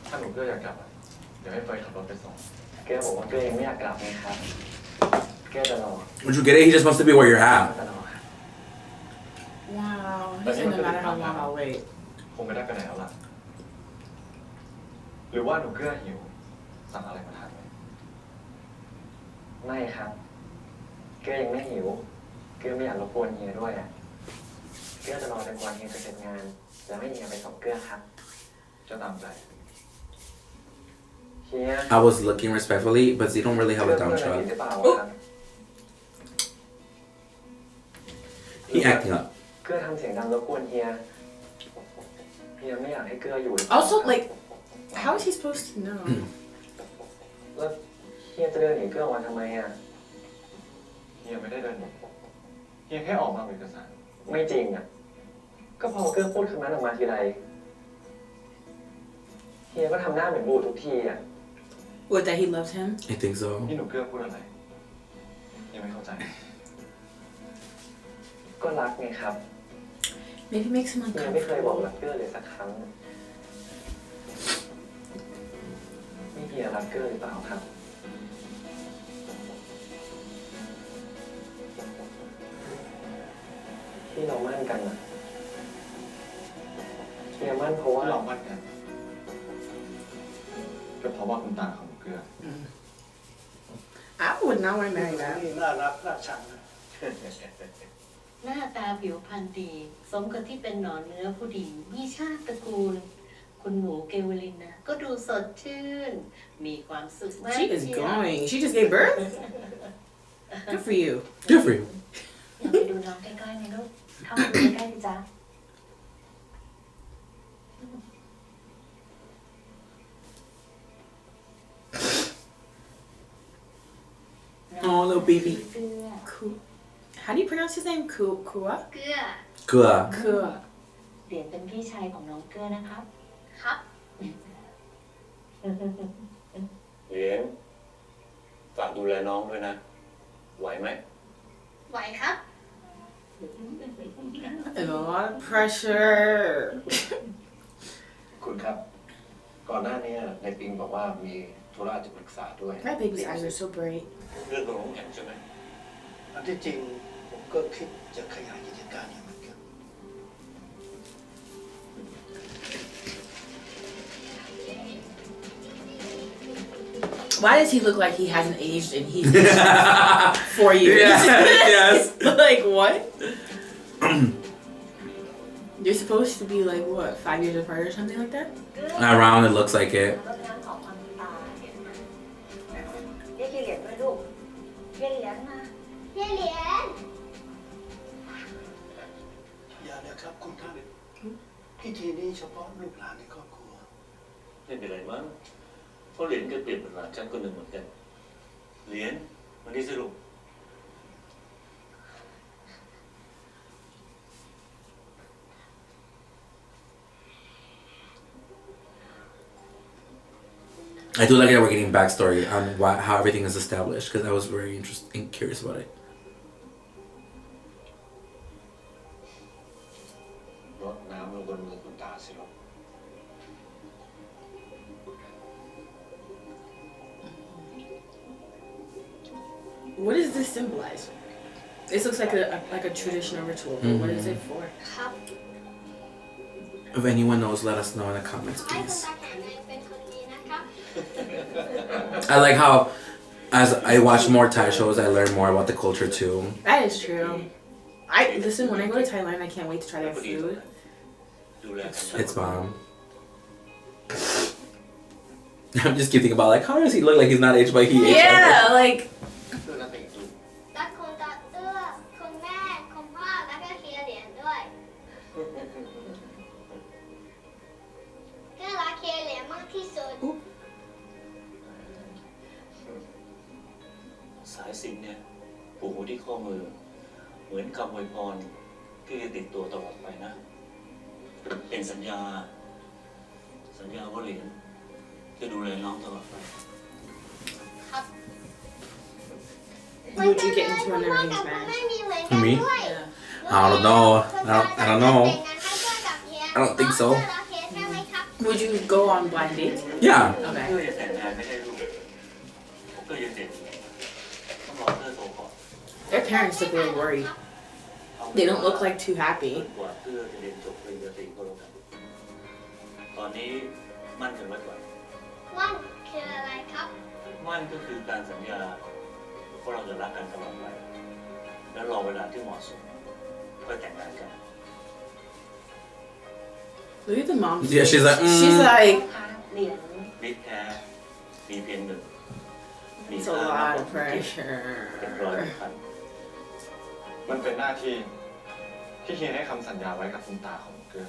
[SPEAKER 4] ถ้าหนูเพื่ออยากกลับอะเดี๋ยวให้เฟยขับรถไปส่ง
[SPEAKER 6] เกลือบอกว่าเกลือยังไม่อยากกลับไงครับเกลือจะรอ
[SPEAKER 2] Would you get it? He just wants to be where you're at.
[SPEAKER 6] จะรอครับ
[SPEAKER 1] Wow. He said no matter how long I'll wait.
[SPEAKER 4] คงไม่ได้ไปไหนแล้วล่ะหรือว่าหนูเกื้อหิวสั่งอะไรมาทานไหม
[SPEAKER 6] ไม่ครับเกลือยังไม่หิวเกลือไม่อยากรบกวนเฮียด้วยอ่ะเกลือจะรอจนกว่าเฮียจะเสร็จงานแล้วให้เฮียไปส่งเกลือครับ
[SPEAKER 4] จะตามใจ
[SPEAKER 6] เฮีย
[SPEAKER 2] I was looking respectfully, but they don't really have a dumb
[SPEAKER 6] เกลือ
[SPEAKER 2] truck.
[SPEAKER 6] หรือเปล่าครับ
[SPEAKER 2] He acting up.
[SPEAKER 6] เกลือทำเสียงดังรบกวนเฮียไม่อยากให้เกลืออยู่
[SPEAKER 1] Also, like, how is he supposed to know?
[SPEAKER 6] แล้วเฮียจะเดินหนีเกลือออกมาทำไมอ่ะ
[SPEAKER 4] เฮียไม่ได้เดินหนีเฮียแค่ออกมาเอาเอกสาร
[SPEAKER 6] ไม่จริงอ่ะก็พอเกลือพูดคำนั้นออกมาทีไรเฮียก็ทำหน้าเหมือนบูทุกทีอ่ะ
[SPEAKER 1] What, that he loves him?
[SPEAKER 2] I think so.
[SPEAKER 4] นี่หนูเกื้อพูดอะไรเฮียไม่เข้าใจ
[SPEAKER 6] ก็รักไงครับ
[SPEAKER 1] Maybe makes him
[SPEAKER 6] เฮียไม่เคยบอก
[SPEAKER 1] uncomfortable.
[SPEAKER 6] รักเกลือเลยสักครั้งนี่เฮียรักเกลือหรือเปล่าครับที่เรามั่นกันนะเฮียมั่นเพราะว่า
[SPEAKER 4] เรามั่นกันก็เพราะว่าคุณตาของหนูเกื้อ
[SPEAKER 1] I would not want to marry that.
[SPEAKER 5] นี่น่ารักน่าชังนะ
[SPEAKER 8] หน้าตาผิวพรรณดี สมกับที่เป็นหนอนเนื้อผู้ดีมีชาติตระกูล คุณหนูเกวลินนะก็ดูสดชื่น มีความสุขมาก
[SPEAKER 1] She is going. She just gave birth? Good for you.
[SPEAKER 2] Good for you.
[SPEAKER 7] อยากไปดูน้องใกล้ๆไหมลูกเข้ามาดูใกล้ๆสิจ๊ะ
[SPEAKER 2] Oh, little baby.
[SPEAKER 7] เกลือ
[SPEAKER 1] How do you pronounce his name? Kua?
[SPEAKER 7] เกลือ
[SPEAKER 2] Good.
[SPEAKER 1] Kua.
[SPEAKER 8] ลี่ยนเป็นพี่ชายของน้องเกลือนะครับ
[SPEAKER 7] ครับ
[SPEAKER 9] เหรียญฝากดูแลน้องด้วยนะ ไหวไหม
[SPEAKER 7] ไหวครับ
[SPEAKER 1] A lot of pressure.
[SPEAKER 10] คุณครับ ก่อนหน้านี้ในปิงบอกว่ามีธุระจะปรึกษาด้วย
[SPEAKER 1] My baby's eyes are so bright.
[SPEAKER 9] เรื่องของน้องแข็งใช่ไหม
[SPEAKER 5] อันที่จริงผมก็คิดจะขยายกิจการอยู่เหมือนกัน
[SPEAKER 1] Why does he look like he hasn't aged and he's aged 4 years?
[SPEAKER 2] Yes.
[SPEAKER 1] Like what? You're supposed to be like what, 5 years apart or something like that?
[SPEAKER 2] Around, it looks like it.
[SPEAKER 8] รดน้ำออกความตาเรียกเหรียญด้วยลูกเรียกเหรียญมา
[SPEAKER 7] เฮียเหรียญ
[SPEAKER 5] อย่าเลยครับคุณท่านพิธีนี้เฉพาะลูกหลานในครอบครัว
[SPEAKER 9] ไม่เป็นไรมั้งเพราะเหรียญก็เปรียบเหมือนหลานฉันคนหนึ่งเหมือนกัน เหรียญวันนี้สิลูก
[SPEAKER 2] I do like that we're getting backstory on how everything is established because I was very interested and curious about it.
[SPEAKER 10] รดน้ำลงบนมือคุณตาสิลูก
[SPEAKER 1] What does this symbolize? This looks like a traditional ritual, but what is it for?
[SPEAKER 7] ครับ
[SPEAKER 2] If anyone knows, let us know in the comments,
[SPEAKER 7] ขอให้คุณ
[SPEAKER 2] please.
[SPEAKER 7] ตาแข็งแรงเป็นคนดีนะครับ
[SPEAKER 2] I like how, as I watch more Thai shows, I learn more about the culture too.
[SPEAKER 1] That is true. Listen, when I go to Thailand, I can't wait to try their food.
[SPEAKER 9] ดูแลกัน
[SPEAKER 2] It's bomb. I'm just keep thinking about like, how does he look like he's not aged, but he aged?
[SPEAKER 1] Yeah, like
[SPEAKER 10] คือนาติงดู
[SPEAKER 7] รักคุณตาเอื้อคุณแม่คุณพ่อแล้วก็เฮียเหรียญด้วยก็รักเฮียเหรียญมากที่สุด
[SPEAKER 9] สายสิญจน์เนี่ยผูกไว้ที่ข้อมือ เหมือนคำอวยพรที่จะติดตัวตลอดไปนะ เป็นสัญญาว่าเหรียญจะดูแลน้องตลอดไป
[SPEAKER 7] ครับ
[SPEAKER 1] would you get into an arranged
[SPEAKER 7] ไม่
[SPEAKER 1] marriage?
[SPEAKER 7] มีเหมือนกันด้วย
[SPEAKER 2] I don't know. I don't know. I don't think so.
[SPEAKER 1] Would you go on blind dates?
[SPEAKER 2] Yeah.
[SPEAKER 9] เพื่อ
[SPEAKER 1] Okay.
[SPEAKER 9] จะแต่งงานไม่ให้ลูกผมก็ยังเด็กอยู่ต้องรอเพื่อโตก่อน
[SPEAKER 1] Their parents look really worried. They don't look like too happy.
[SPEAKER 9] กว่าเพื่อจะเรียนจบปริญญาตรีก็แล้วกันตอนนี้มั่นกันไว้ก่อน
[SPEAKER 7] มั่นคืออะไรครับ
[SPEAKER 9] มั่นก็คือการสัญญาว่าเราจะรักกันตลอดไปแล้วรอเวลาที่เหมาะสมค่อยแต่งงานกัน
[SPEAKER 1] Look at the mom.
[SPEAKER 2] Yeah, she's like,
[SPEAKER 1] She's like,
[SPEAKER 8] เหรียญ
[SPEAKER 9] มิตรแท้มีเพียงหนึ่งมี
[SPEAKER 1] it's
[SPEAKER 9] ค่า
[SPEAKER 1] a
[SPEAKER 9] มาก
[SPEAKER 1] lot
[SPEAKER 9] ก
[SPEAKER 1] of
[SPEAKER 9] ว่าเป็นร้อย
[SPEAKER 1] pressure.
[SPEAKER 9] พัน
[SPEAKER 10] มันเป็นหน้าที่ที่เฮียให้คำสัญญาไว้กับคุณตาของเกลือ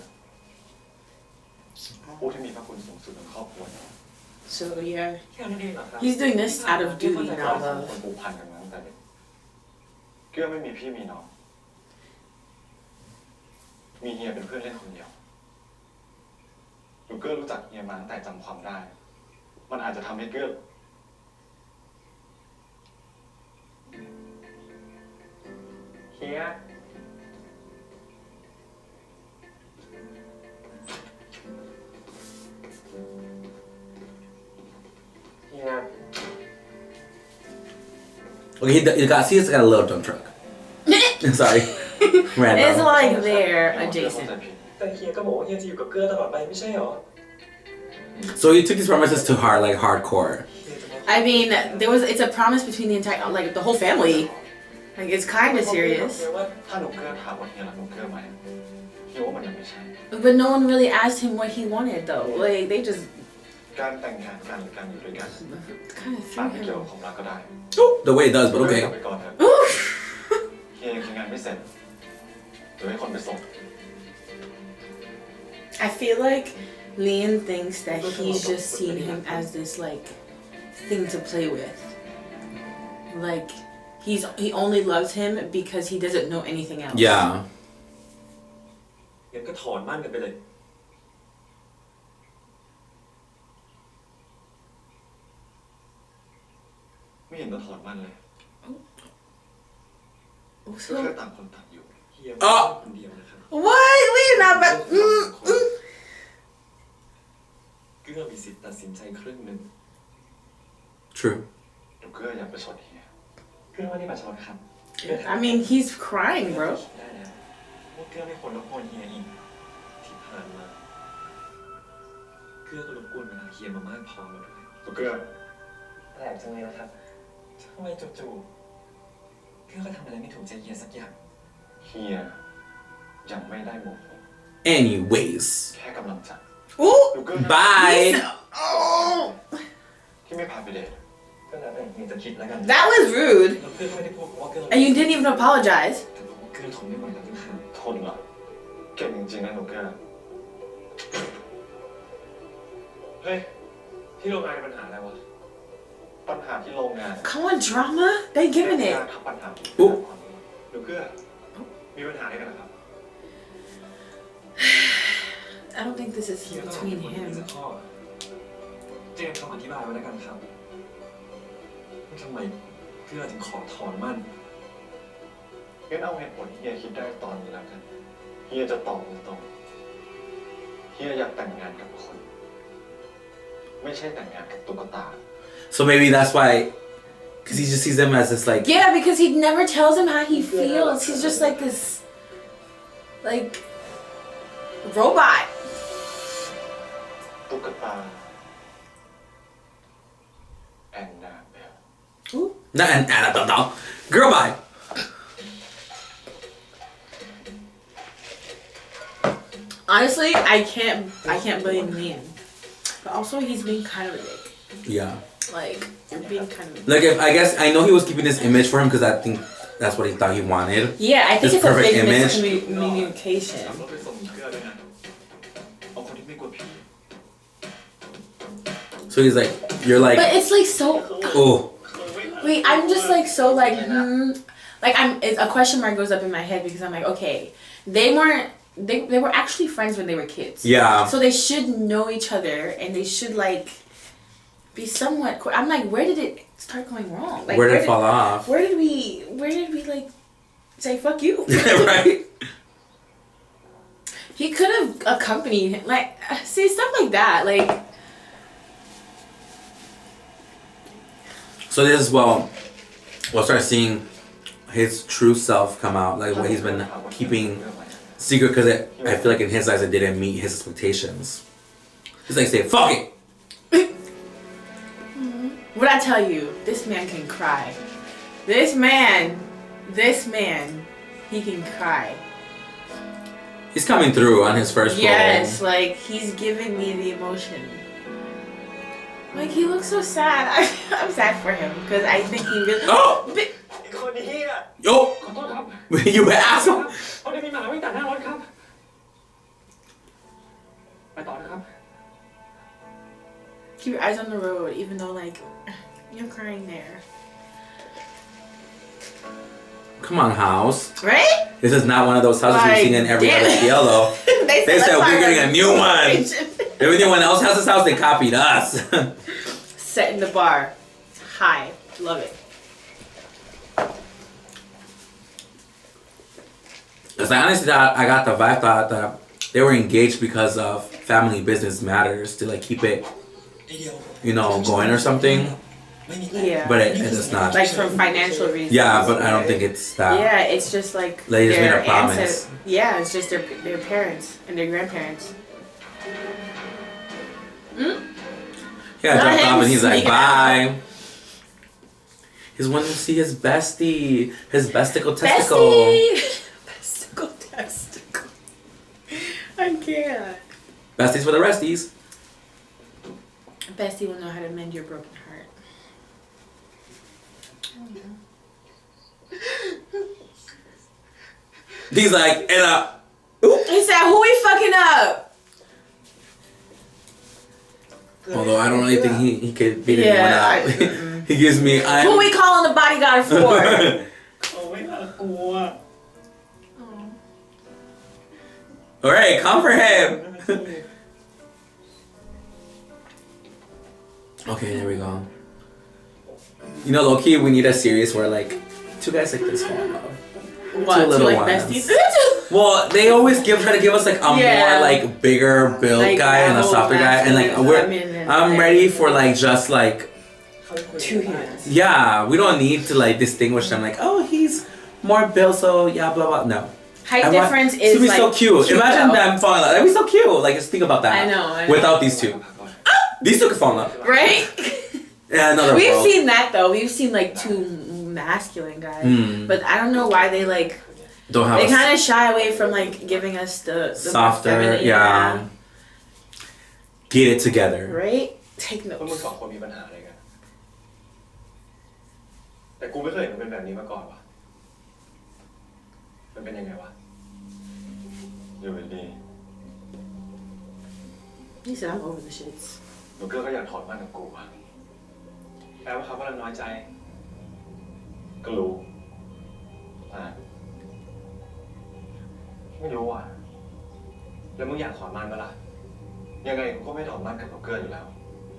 [SPEAKER 10] ผู้ที่มีพระคุณสูงสุดในครอบครัวเนี่ย
[SPEAKER 1] So yeah,
[SPEAKER 6] แค่นี้เองเหรอครับ
[SPEAKER 1] he's doing this out of duty,
[SPEAKER 10] เรา
[SPEAKER 1] not
[SPEAKER 10] สอง
[SPEAKER 1] love.
[SPEAKER 10] คนผูกพันกันมาตั้งแต่เด็กเกลือไม่มีพี่มีน้อง มีเฮียเป็นเพื่อนเล่นคนเดียวหนูเกลือรู้จักเฮียมาตั้งแต่จำความได้ มันอาจจะทำให้เกลือเฮีย เฮีย
[SPEAKER 2] Okay, you got see, it's got a little dump truck. Sorry.
[SPEAKER 1] It's
[SPEAKER 2] Random.
[SPEAKER 1] like they're
[SPEAKER 10] เกลือเข้า
[SPEAKER 1] adjacent.
[SPEAKER 10] ใจผิด
[SPEAKER 6] แต่เฮียก็บอกว่าเฮียจะอยู่กับเกลือตลอดไปไม่ใช่หรอ
[SPEAKER 2] So you took these promises to heart, like hardcore.
[SPEAKER 1] I mean, it's a promise between the entire, like the whole family. Like it's kind of serious.
[SPEAKER 10] ถ้าหนูเกลือถามว่าเฮียรักหนูเกลือไหมเฮียว่ามันยังไม่ใช่
[SPEAKER 1] But no one really asked him what he wanted though. Like they just
[SPEAKER 10] การแต่งงานกันหรือการอยู่ด้วยกัน
[SPEAKER 1] kind of
[SPEAKER 10] อาจ
[SPEAKER 1] threw
[SPEAKER 10] ไม่เกี่ยว
[SPEAKER 1] him.
[SPEAKER 10] กับความรักก็ได้
[SPEAKER 2] The way it does, but
[SPEAKER 10] กลั
[SPEAKER 2] okay.
[SPEAKER 10] บไปก่อนเถอะ
[SPEAKER 1] Oof.
[SPEAKER 10] เฮียยังทำงานไม่เสร็จเดี๋ยวให้คนไปส่ง
[SPEAKER 1] I feel like Liam thinks that he's just seen him as this like thing to play with. Like he only loves him because he doesn't know anything else.
[SPEAKER 2] Yeah.
[SPEAKER 6] งั้นก็ถอนมั่นกันไปเลย
[SPEAKER 10] ไม่เห็นต้องถอนมันเลย
[SPEAKER 1] Oh,
[SPEAKER 10] ก็
[SPEAKER 1] so
[SPEAKER 10] แค่ต่างคนต่างอยู่
[SPEAKER 6] เฮีย
[SPEAKER 2] อ๋อ
[SPEAKER 6] คนเดียวนะครับ
[SPEAKER 1] what? We're not but
[SPEAKER 6] เกื้อมีสิทธิ์ตัดสินใจครึ่งหนึ่ง
[SPEAKER 2] True.
[SPEAKER 10] หนูเกื้ออยากไปชดเฮีย
[SPEAKER 6] เกื้อไม่ได้ประชดครับ
[SPEAKER 1] I mean, he's crying, bro.
[SPEAKER 6] ได้แล้วว่าเกื้อไม่ควรรบกวนเฮียอีกที่ผ่านมาเกื้อก็รบกวนเวลาเฮียมามากพอแล้วด้วย
[SPEAKER 10] หนูเกื้อ
[SPEAKER 6] แปลกจังเลยนะครับทำไมจู่ๆเกื้อก็ทำอะไรไม่ถูกใจเฮียสักอย่าง
[SPEAKER 10] เฮียยังไม่ได้โมโห
[SPEAKER 2] Anyways.
[SPEAKER 10] แค่กำลังใจ
[SPEAKER 1] Ooh.
[SPEAKER 10] หนูเกื้อ
[SPEAKER 2] Bye.
[SPEAKER 1] Oh.
[SPEAKER 10] ที่ไม่พาไปเดท
[SPEAKER 6] ก็แล้วแต่เฮียจะคิดแล้วกัน
[SPEAKER 1] That was rude.
[SPEAKER 6] แล้วเกื้อก็ไม่ได้พูดว่าเกื้อ
[SPEAKER 1] And you didn't even apologize.
[SPEAKER 6] แต่บอกว่าเกื้อทนไม่ไหวแล้วนะครับ
[SPEAKER 10] ทนเหรอเก่งจริงๆนะหนูเกื้อ
[SPEAKER 4] เฮ้ย ที่โรงงานมีปัญหาอะไรวะ
[SPEAKER 10] ปัญหาที่โรงงาน
[SPEAKER 1] Come on, drama. They giving
[SPEAKER 10] กา
[SPEAKER 1] it.
[SPEAKER 10] รทำปัญหาที่
[SPEAKER 2] อุ๊
[SPEAKER 4] หนูเกื้อมีปัญหาอะไรกันนะครับ
[SPEAKER 1] I don't think this is
[SPEAKER 6] เฮียก็
[SPEAKER 1] between
[SPEAKER 6] มี
[SPEAKER 1] him.
[SPEAKER 6] สักข้อเจมส์คำอธิบายไว้แล้วกันครับว่าทำไมเกื้อถึงขอถอนมั่น
[SPEAKER 10] งั้นเอาเหตุผลที่เฮียคิดได้ตอนนี้แล้วกันเฮียจะตอบตรงๆเฮียอยากแต่งงานกับคน ไม่ใช่แต่งงานกับตุ๊กตา
[SPEAKER 2] So maybe that's why, because he just sees them as this like.
[SPEAKER 1] Yeah, because he never tells him how he feels. He's just like this, like, robot.
[SPEAKER 10] ตุ๊กตาแอนนาเบล
[SPEAKER 2] Not an no. Girl, bye.
[SPEAKER 1] Honestly, I can't blame the man. But also, he's being kind of a dick.
[SPEAKER 2] Yeah.
[SPEAKER 1] Like, you're being kind of.
[SPEAKER 2] Like, if I guess I know he was keeping this image for him because I think that's what he thought he wanted.
[SPEAKER 1] Yeah, I think
[SPEAKER 2] This
[SPEAKER 1] it's a
[SPEAKER 2] perfect
[SPEAKER 1] big
[SPEAKER 2] image.
[SPEAKER 1] miscommunication.
[SPEAKER 10] ก็ไปส่งเกลือด้วยนะเอาคนที่ไม่กลัวผี
[SPEAKER 2] So he's like, you're like,
[SPEAKER 1] But it's like so.
[SPEAKER 2] oh,
[SPEAKER 1] Wait, I'm just like so like like a question mark goes up in my head because I'm like, okay, they were actually friends when they were kids.
[SPEAKER 2] yeah.
[SPEAKER 1] So they should know each other and they should like be somewhat. I'm like, where did it start going wrong? Like,
[SPEAKER 2] Where did it fall off?
[SPEAKER 1] Where did we like say fuck you?
[SPEAKER 2] Right?
[SPEAKER 1] He could have accompanied him, like see stuff like that, like.
[SPEAKER 2] So this is we'll start seeing his true self come out, like what he's been keeping secret because I feel like in his eyes it didn't meet his expectations. He's like, say, fuck it.
[SPEAKER 1] What I tell you, this man can cry. This man, he can cry.
[SPEAKER 2] He's coming through on his first role.
[SPEAKER 1] Yes, like he's giving me the emotion. Like he looks so sad. I'm sad for him because I think he really.
[SPEAKER 2] Oh!
[SPEAKER 4] คนเฮีย
[SPEAKER 2] Yo!
[SPEAKER 4] ขอโทษครับ
[SPEAKER 2] You asshole!
[SPEAKER 4] เขาได้มีหมาวิ่งตัดหน้ารถครับ ไปต่อนะครับ
[SPEAKER 1] Keep your eyes on the road, even though like you're crying there.
[SPEAKER 2] Come on, house.
[SPEAKER 1] Right?
[SPEAKER 2] This is not one of those houses
[SPEAKER 1] Like,
[SPEAKER 2] you've seen in every other
[SPEAKER 1] damn.
[SPEAKER 2] yellow. They said
[SPEAKER 1] "Let's
[SPEAKER 2] we're
[SPEAKER 1] find
[SPEAKER 2] getting a new one. If anyone else has this house, they copied us.
[SPEAKER 1] Setting the bar high. Love it.
[SPEAKER 2] Because I honestly thought, I got the vibe thought that they were engaged because of family business matters to like keep it, you know, going or something.
[SPEAKER 1] Yeah.
[SPEAKER 2] But it is not.
[SPEAKER 1] Like from financial reasons.
[SPEAKER 2] Yeah, but I don't think it's that.
[SPEAKER 1] Yeah, it's just like
[SPEAKER 2] They just made
[SPEAKER 1] their
[SPEAKER 2] a promise.
[SPEAKER 1] Yeah, it's just their parents and their grandparents.
[SPEAKER 2] Yeah,
[SPEAKER 1] Not
[SPEAKER 2] dropped
[SPEAKER 1] him
[SPEAKER 2] off and he's like,
[SPEAKER 1] sneaking out.
[SPEAKER 2] bye. He's wanting to see his bestie, his besticle testicle.
[SPEAKER 1] Bestie! Besticle testicle. I can't.
[SPEAKER 2] Besties for the resties.
[SPEAKER 1] Bestie will know how to mend your broken heart.
[SPEAKER 2] He's like, and
[SPEAKER 1] He said, who we fucking up?
[SPEAKER 2] although I don't really think he could beat anyone
[SPEAKER 1] Yeah,
[SPEAKER 2] out. He gives me,
[SPEAKER 1] Who we calling the bodyguard for?
[SPEAKER 4] เขาไม่น่ากลัว
[SPEAKER 2] Alright, comfort him. Okay, there we go. You know, low-key, we need a series where like 2 guys like this fall in love.
[SPEAKER 1] What?
[SPEAKER 2] 2 little
[SPEAKER 1] like
[SPEAKER 2] ones.
[SPEAKER 1] besties?
[SPEAKER 2] Well, they always try to give us like a more like bigger build
[SPEAKER 1] Like,
[SPEAKER 2] guy and a softer guy, and like I'm ready for like just like
[SPEAKER 1] 2 hands.
[SPEAKER 2] yeah. We don't need to like distinguish them like, oh, he's more built, so yeah, blah blah. No.
[SPEAKER 1] Height difference is
[SPEAKER 2] to be
[SPEAKER 1] like
[SPEAKER 2] so cute. Imagine
[SPEAKER 1] though.
[SPEAKER 2] them falling in love. That'd be so cute. Like just think about that.
[SPEAKER 1] I know.
[SPEAKER 2] Without these 2, these 2 could fall in love.
[SPEAKER 1] Right?
[SPEAKER 2] Yeah, another.
[SPEAKER 1] We've
[SPEAKER 2] world.
[SPEAKER 1] seen that though. We've seen like 2 masculine guys, but I don't know why they like.
[SPEAKER 2] Don't have.
[SPEAKER 1] They kind of shy away from like giving us the
[SPEAKER 2] softer.
[SPEAKER 1] feminine,
[SPEAKER 2] Yeah. Get it together.
[SPEAKER 1] Right? Take
[SPEAKER 10] พวกมึง
[SPEAKER 1] notes.
[SPEAKER 10] 2 คนมีปัญหาอะไรกัน แต่กูไม่เคยเห็นมันเป็นแบบนี้มาก่อนวะมันเป็นยังไงวะอยู่ดี
[SPEAKER 1] He said I'm over the shits.
[SPEAKER 10] หนูเกื้อก็อยากถอดมั่นกับกูอะแปลว่าเขากำลังน้อยใจก็รู้ไม่รู้อ่ะแล้วมึงอยากถอดมั่นปะล่ะยังไงกูก็ไม่ถอดมั่นกับหนูเกื้ออยู่แล้ว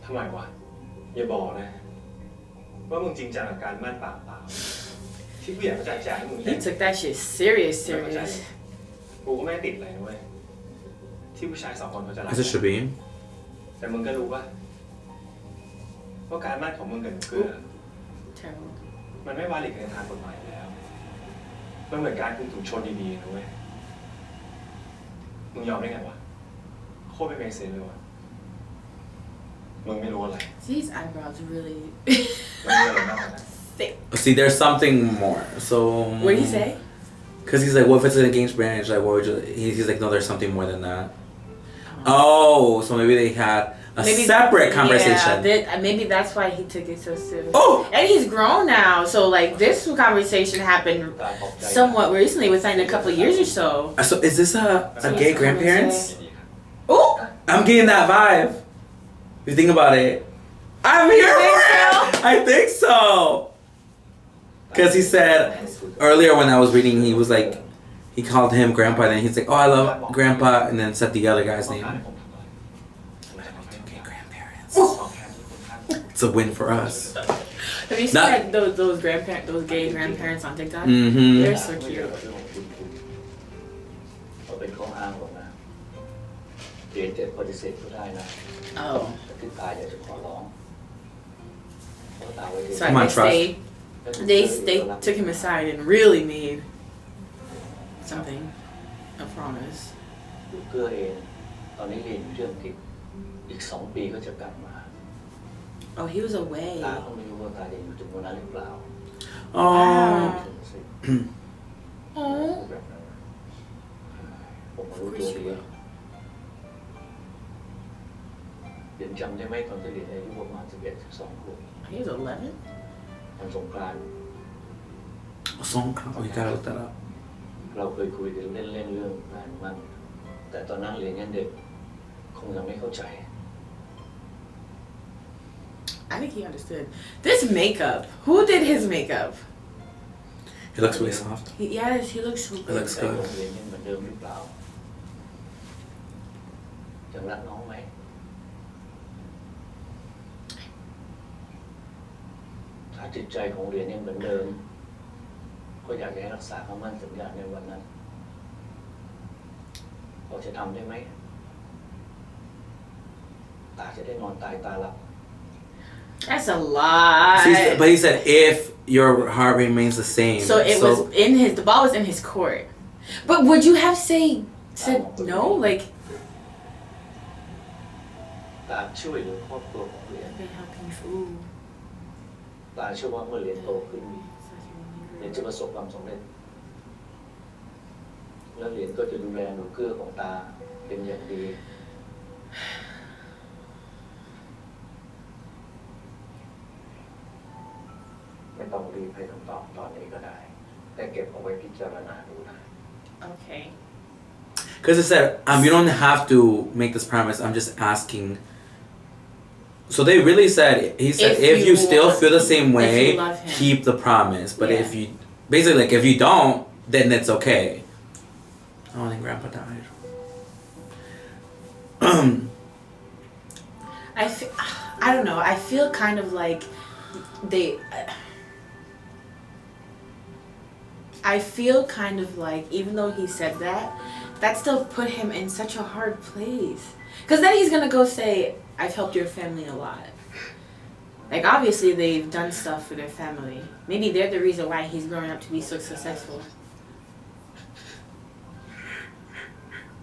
[SPEAKER 10] ทำไมวะอย่าบอกนะว่ามึงจริงจังกับการมั่นปากเปล่าที่กูอยากจะแจกให้มึง
[SPEAKER 1] He took that shit serious.
[SPEAKER 10] กูก็ไม่ติดอะไรนะเว้ยที่ผู้ชาย2 คนเขาจะรัก
[SPEAKER 2] As it should be.
[SPEAKER 10] แต่มึงก็รู้ป่ะว่าการมั่นของมึงกับหนูเกื้อ
[SPEAKER 1] Terrible.
[SPEAKER 10] มันไม่วาลิดในทางกฎหมายอยู่แล้วมันเหมือนการคุมถุงชนดีๆนะเว้ยมึงยอมได้ไงวะโคตรไม่เป็นเซนเลยวะมึงไม่รู้อะไร
[SPEAKER 1] These eyebrows really
[SPEAKER 10] มึงไม่รู้มากกว่านั้น
[SPEAKER 1] thick.
[SPEAKER 2] See, there's something more. So.
[SPEAKER 1] What did he say?
[SPEAKER 2] Because he's like, what if it's an engaged marriage? Like, what would you? He's like, no, there's something more than that. Oh, so maybe they had a separate conversation.
[SPEAKER 1] Yeah, maybe that's why he took it so serious.
[SPEAKER 2] Oh!
[SPEAKER 1] And he's grown now, so like this conversation happened somewhat recently, within a couple of years or so.
[SPEAKER 2] So is this a gay grandparents?
[SPEAKER 1] Oh!
[SPEAKER 2] I'm getting that vibe. If you think about it. I'm here for it! I think so! Because he said, earlier when I was reading, he was like, he called him grandpa, and then he's like, oh, I love grandpa, and then said the other guy's name. It's a win for us.
[SPEAKER 1] Have you seen like, those gay grandparents on TikTok?
[SPEAKER 2] Mm-hmm.
[SPEAKER 1] They're so cute.
[SPEAKER 9] เขาเป็นข้ออ้างหรอกนะเรียนจะปฏิเสธก็ได้นะ
[SPEAKER 1] Oh.
[SPEAKER 9] แต่ที่ตายอยากจะขอร้องเพราะตาไว้ดี
[SPEAKER 1] So I guess they took him aside and really made something a promise.
[SPEAKER 9] ลูกเกื้อเองตอนนี้เรียนอยู่ที่อังกฤษอีก2 ปีก็จะกลับมา
[SPEAKER 1] Oh, he was away.
[SPEAKER 9] ตาก็ไม่รู้ว่าตาจะอยู่ถึงวันนั้นหรือเปล่า
[SPEAKER 2] Oh.
[SPEAKER 9] แบบนั้นผมรู้ตัวดีเรียนจำได้ไหมตอนที่เรียนอายุประมาณ11-12 ขวบ
[SPEAKER 1] He was 11?
[SPEAKER 9] วันสงกรานต์
[SPEAKER 2] Song. Oh, you gotta look that up.
[SPEAKER 9] เราเคยคุยกันเล่นๆเรื่องงานมั่นแต่ตอนนั้นเรียนยังเด็กคงยังไม่เข้าใจ
[SPEAKER 1] I think he understood. This makeup. Who did his makeup?
[SPEAKER 2] He looks really soft.
[SPEAKER 1] Yes, he looks so
[SPEAKER 2] It
[SPEAKER 1] good.
[SPEAKER 2] looks
[SPEAKER 9] แต่
[SPEAKER 2] good.
[SPEAKER 9] โรงเรียนยังเหมือนเดิมหรือเปล่ายังรักน้องไหมถ้าจิตใจของเรียนยังเหมือนเดิมก็อยากให้รักษาคำมั่นสัญญาในวันนั้นเราจะทำได้ไหมตาจะได้นอนตายตาหลับ
[SPEAKER 1] That's a lot.
[SPEAKER 2] See, but he said if your heart remains the same.
[SPEAKER 1] So it was in his. The ball was in his court. But would you have said no? Like.
[SPEAKER 9] ตาช่วยเหลือครอบครัวของเรียน
[SPEAKER 1] They helping food.
[SPEAKER 9] ตาเชื่อว่าเมื่อเรียนโตขึ้นเรียนจะประสบความสำเร็จแล้วเรียนก็จะดูแลหนูเกื้อของตาเป็นอย่างดีไม่ต้องรีบให้คำตอบตอนนี้ก็ได้แต่เก็บเอาไว้พิจารณาดูนะ
[SPEAKER 1] Okay.
[SPEAKER 2] Because it said, you don't have to make this promise. I'm just asking. So they really said, he said, if you still feel the same way, keep the promise. But if you, basically, like, if you don't, then it's okay. Oh, then Grandpa died.
[SPEAKER 1] I don't know. I feel kind of like I feel kind of like, even though he said that still put him in such a hard place. Because then he's gonna go say, I've helped your family a lot. Like, obviously they've done stuff for their family. Maybe they're the reason why he's growing up to be so successful.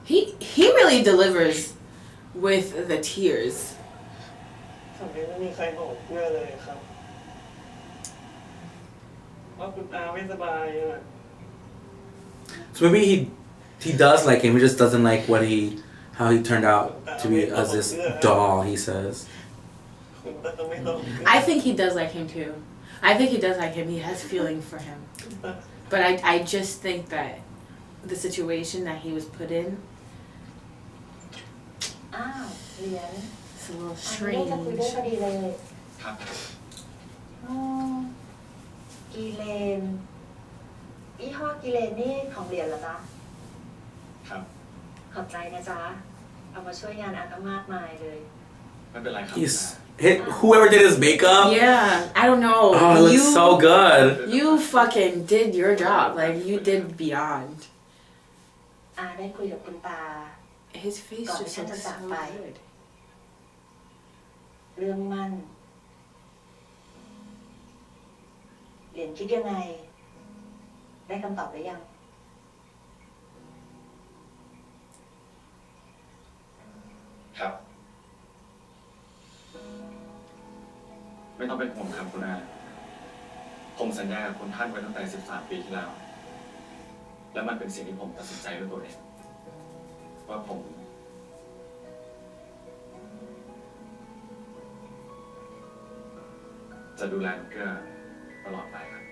[SPEAKER 1] He really delivers with the tears.
[SPEAKER 2] So maybe he does like him, he just doesn't like how he turned out to be as this doll, he says.
[SPEAKER 1] I think he does like him too. I think he does like him. He has feeling for him. But I just think that the situation that he was put in, it's a little strange.
[SPEAKER 8] ครับกีเลนยี่ห้อกีเลนนี่ของเหรียญเหรอจ๊ะครับขอบใจนะจ๊ะเอามาช่วยงานอาต้องมากมายเลยไม่เป็นไรครับ
[SPEAKER 2] Whoever did his makeup.
[SPEAKER 1] Yeah, I don't know.
[SPEAKER 2] Oh, it looks so good.
[SPEAKER 1] You fucking did your job. Like, you did beyond.
[SPEAKER 8] ได้คุยกับคุณตา
[SPEAKER 1] His face just looks so good.
[SPEAKER 8] เรื่องมั่นเหรียญคิดยังไงได้คำตอบหรือยัง
[SPEAKER 10] ครับไม่ต้องเป็นห่วงครับคุณอาผมสัญญากับคุณท่านไว้ตั้งแต่13 ปีที่แล้วและมันเป็นสิ่งที่ผมตัดสินใจด้วยตัวเองว่าผมจะดูแลน้องเกลือตลอดไปครับ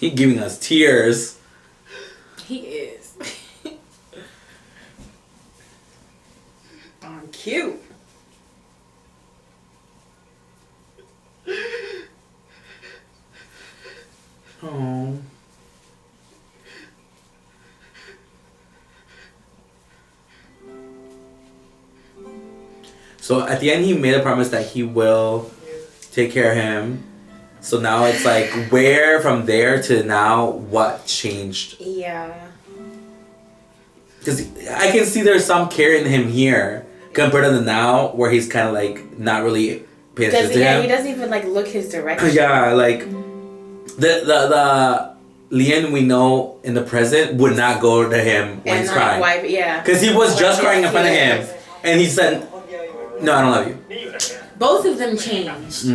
[SPEAKER 2] He giving us tears.
[SPEAKER 1] He is. Oh, cute.
[SPEAKER 2] Oh. So at the end, he made a promise that he will take care of him. So now it's like, where from there to now, what changed?
[SPEAKER 1] Yeah.
[SPEAKER 2] Because I can see there's some care in him here compared to the now, where he's kind of like not really paying attention to him.
[SPEAKER 1] He doesn't even like look his direction.
[SPEAKER 2] Yeah, like the Lian we know in the present would not go to him when he's crying.
[SPEAKER 1] Yeah.
[SPEAKER 2] Because he was just crying in front of him, and he said, "No, I don't love you."
[SPEAKER 1] Both of them changed.